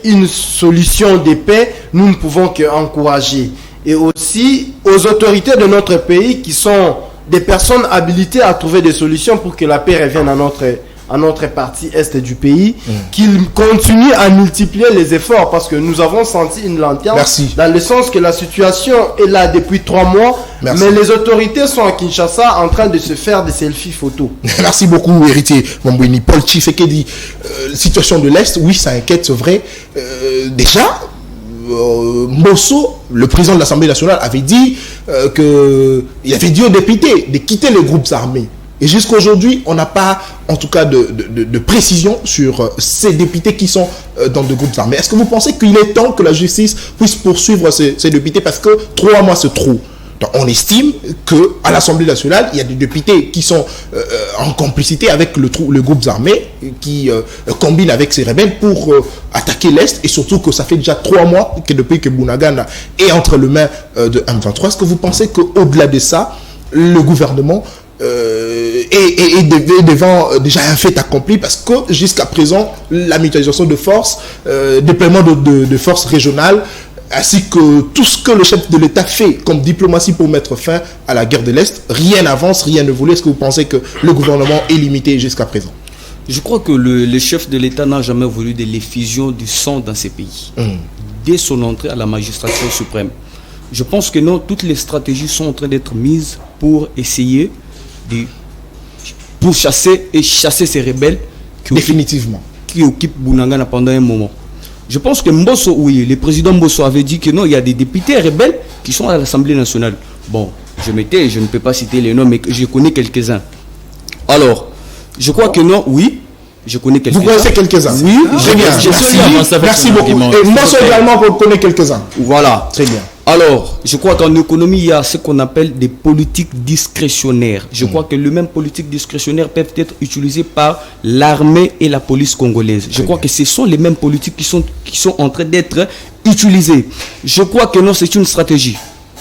une solution de paix, nous ne pouvons qu'encourager. Et aussi aux autorités de notre pays qui sont des personnes habilitées à trouver des solutions pour que la paix revienne à notre partie est du pays, qu'ils continuent à multiplier les efforts parce que nous avons senti une lenteur. Merci. Dans le sens que la situation est là depuis 3 mois, Merci. mais les autorités sont à Kinshasa en train de se faire des selfies photos. Merci beaucoup, héritier Mambouini. Paul Tshisekedi, situation de l'Est, oui, ça inquiète, c'est vrai. Déjà, Mbosso, le président de l'Assemblée nationale, avait dit qu'il avait dit aux députés de quitter les groupes armés. Et jusqu'à aujourd'hui, on n'a pas, en tout cas, de précision sur ces députés qui sont dans des groupes armés. Est-ce que vous pensez qu'il est temps que la justice puisse poursuivre ces députés parce que 3 mois c'est trop? Donc, on estime qu'à l'Assemblée nationale, il y a des députés qui sont en complicité avec le groupe armé, qui combine avec ces rebelles pour attaquer l'Est, et surtout que ça fait déjà 3 mois que depuis que Bunagana est entre les mains de M23. Est-ce que vous pensez qu'au-delà de ça, le gouvernement est devant déjà un fait accompli, parce que jusqu'à présent, la mutualisation de forces, déploiement de forces régionales, ainsi que tout ce que le chef de l'État fait comme diplomatie pour mettre fin à la guerre de l'Est, rien n'avance, rien ne voulait. Est-ce que vous pensez que le gouvernement est limité jusqu'à présent? Je crois que le chef de l'État n'a jamais voulu de l'effusion du sang dans ces pays. Dès son entrée à la magistrature suprême. Je pense que non, toutes les stratégies sont en train d'être mises pour essayer pour chasser ces rebelles qui occupent Bunagana pendant un moment. Je pense que Mbosso, oui, le président Mbosso avait dit que non, il y a des députés rebelles qui sont à l'Assemblée nationale. Bon, je ne peux pas citer les noms, mais je connais quelques-uns. Alors, je crois que non, oui, je connais quelques-uns. Vous connaissez quelques-uns? Oui, très bien. Merci beaucoup. Et Mbosso également, vous connaissez quelques-uns. Voilà. Très bien. Alors, je crois qu'en économie, il y a ce qu'on appelle des politiques discrétionnaires. Je crois que les mêmes politiques discrétionnaires peuvent être utilisées par l'armée et la police congolaise. Je crois que ce sont les mêmes politiques qui sont en train d'être utilisées. Je crois que non, c'est une stratégie.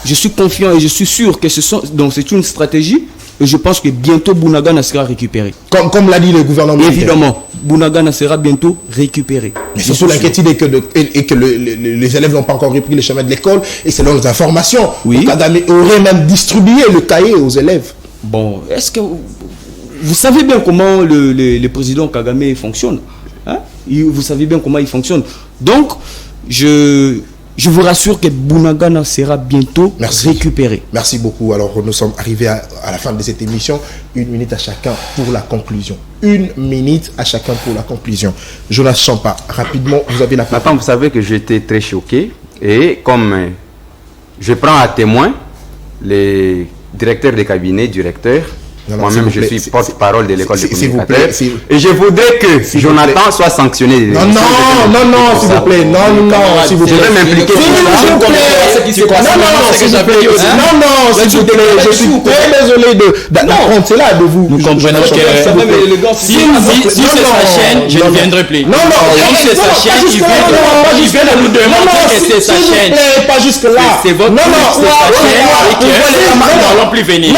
Je suis confiant et je suis sûr que c'est une stratégie. Et je pense que bientôt Bunagana sera récupéré. Comme l'a dit le gouvernement. Évidemment, Bunagana sera bientôt récupéré. Mais surtout l'inquiétude est que les élèves n'ont pas encore repris le chemin de l'école. Et selon les informations, Kagame aurait même distribué le cahier aux élèves. Bon, est-ce que vous savez bien comment le président Kagame fonctionne, hein? Vous savez bien comment il fonctionne. Donc, je vous rassure que Bunagana sera bientôt récupéré. Merci beaucoup. Alors, nous sommes arrivés à la fin de cette émission. 1 minute à chacun pour la conclusion. 1 minute à chacun pour la conclusion. Jonas Champa, rapidement, vous avez la parole. Attends, vous savez que j'étais très choqué. Et comme je prends à témoin les directeurs de cabinet, moi-même, je suis porte-parole de l'école de communicateurs. Et je voudrais que Jonathan soit sanctionné. Non, s'il vous plaît. Non, s'il vous plaît. Je vais m'impliquer. S'il vous plaît. Je suis très désolé d'apprendre cela de vous. Nous comprenons que si c'est sa chaîne, je ne viendrai plus. Non, si c'est sa chaîne, il vient de nous demander que c'est sa chaîne. Pas jusque-là. C'est votre chaîne et que nous n'allons plus venir.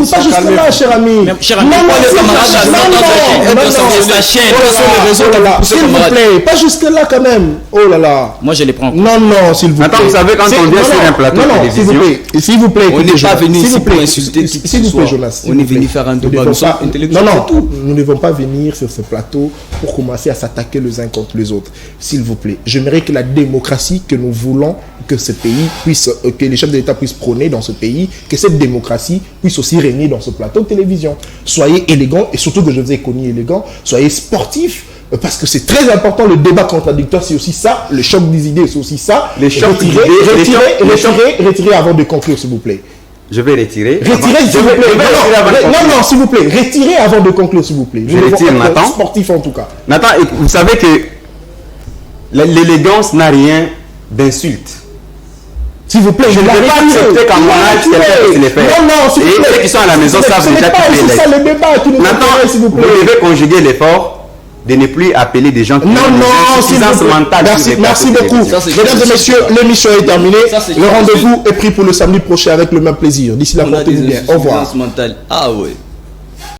Pas jusque là, cher ami. Cher ami, c'est sa chaîne. S'il vous plaît, pas jusque là quand même. Oh là là. Moi, je les prends. Non, s'il vous plaît. Attends, vous savez, quand on vient sur un plateau de télévision, s'il vous plaît, on n'est pas venu ici pour insulter. S'il vous plaît, Jonas. On est venu faire un débat. Nous ne devons pas venir sur ce plateau pour commencer à s'attaquer les uns contre les autres. S'il vous plaît, j'aimerais que la démocratie que nous voulons que ce pays puisse, que les chefs de l'État puissent prôner dans ce pays, que cette démocratie puisse aussi régner dans ce plateau de télévision. Soyez élégants, et surtout que je vous ai connu élégant, soyez sportifs, parce que c'est très important. Le débat contradictoire, c'est aussi ça. Le choc des idées, c'est aussi ça. Les chocs d'idées. Retirez avant de conclure, s'il vous plaît. Je vais retirer. Retirez, s'il vous plaît. Non, s'il vous plaît. Retirez avant de conclure, s'il vous plaît. Je retire, Nathan. Sportif en tout cas. Nathan, vous savez que l'élégance n'a rien d'insulte. S'il vous plaît, je ne peux pas accepter qu'en mon âge, quelqu'un puisse les faire. Non, s'il vous plaît. Et ceux qui sont à la maison savent déjà que c'est ça le débat qui nous intéresse, s'il vous plaît. Vous devez conjuguer l'effort de ne plus appeler des gens qui ont une insuffisance mentale. Merci beaucoup. Mesdames et messieurs, l'émission est terminée. Le rendez-vous est pris pour le samedi prochain avec le même plaisir. D'ici là, portez-vous bien. Au revoir. Ah ouais.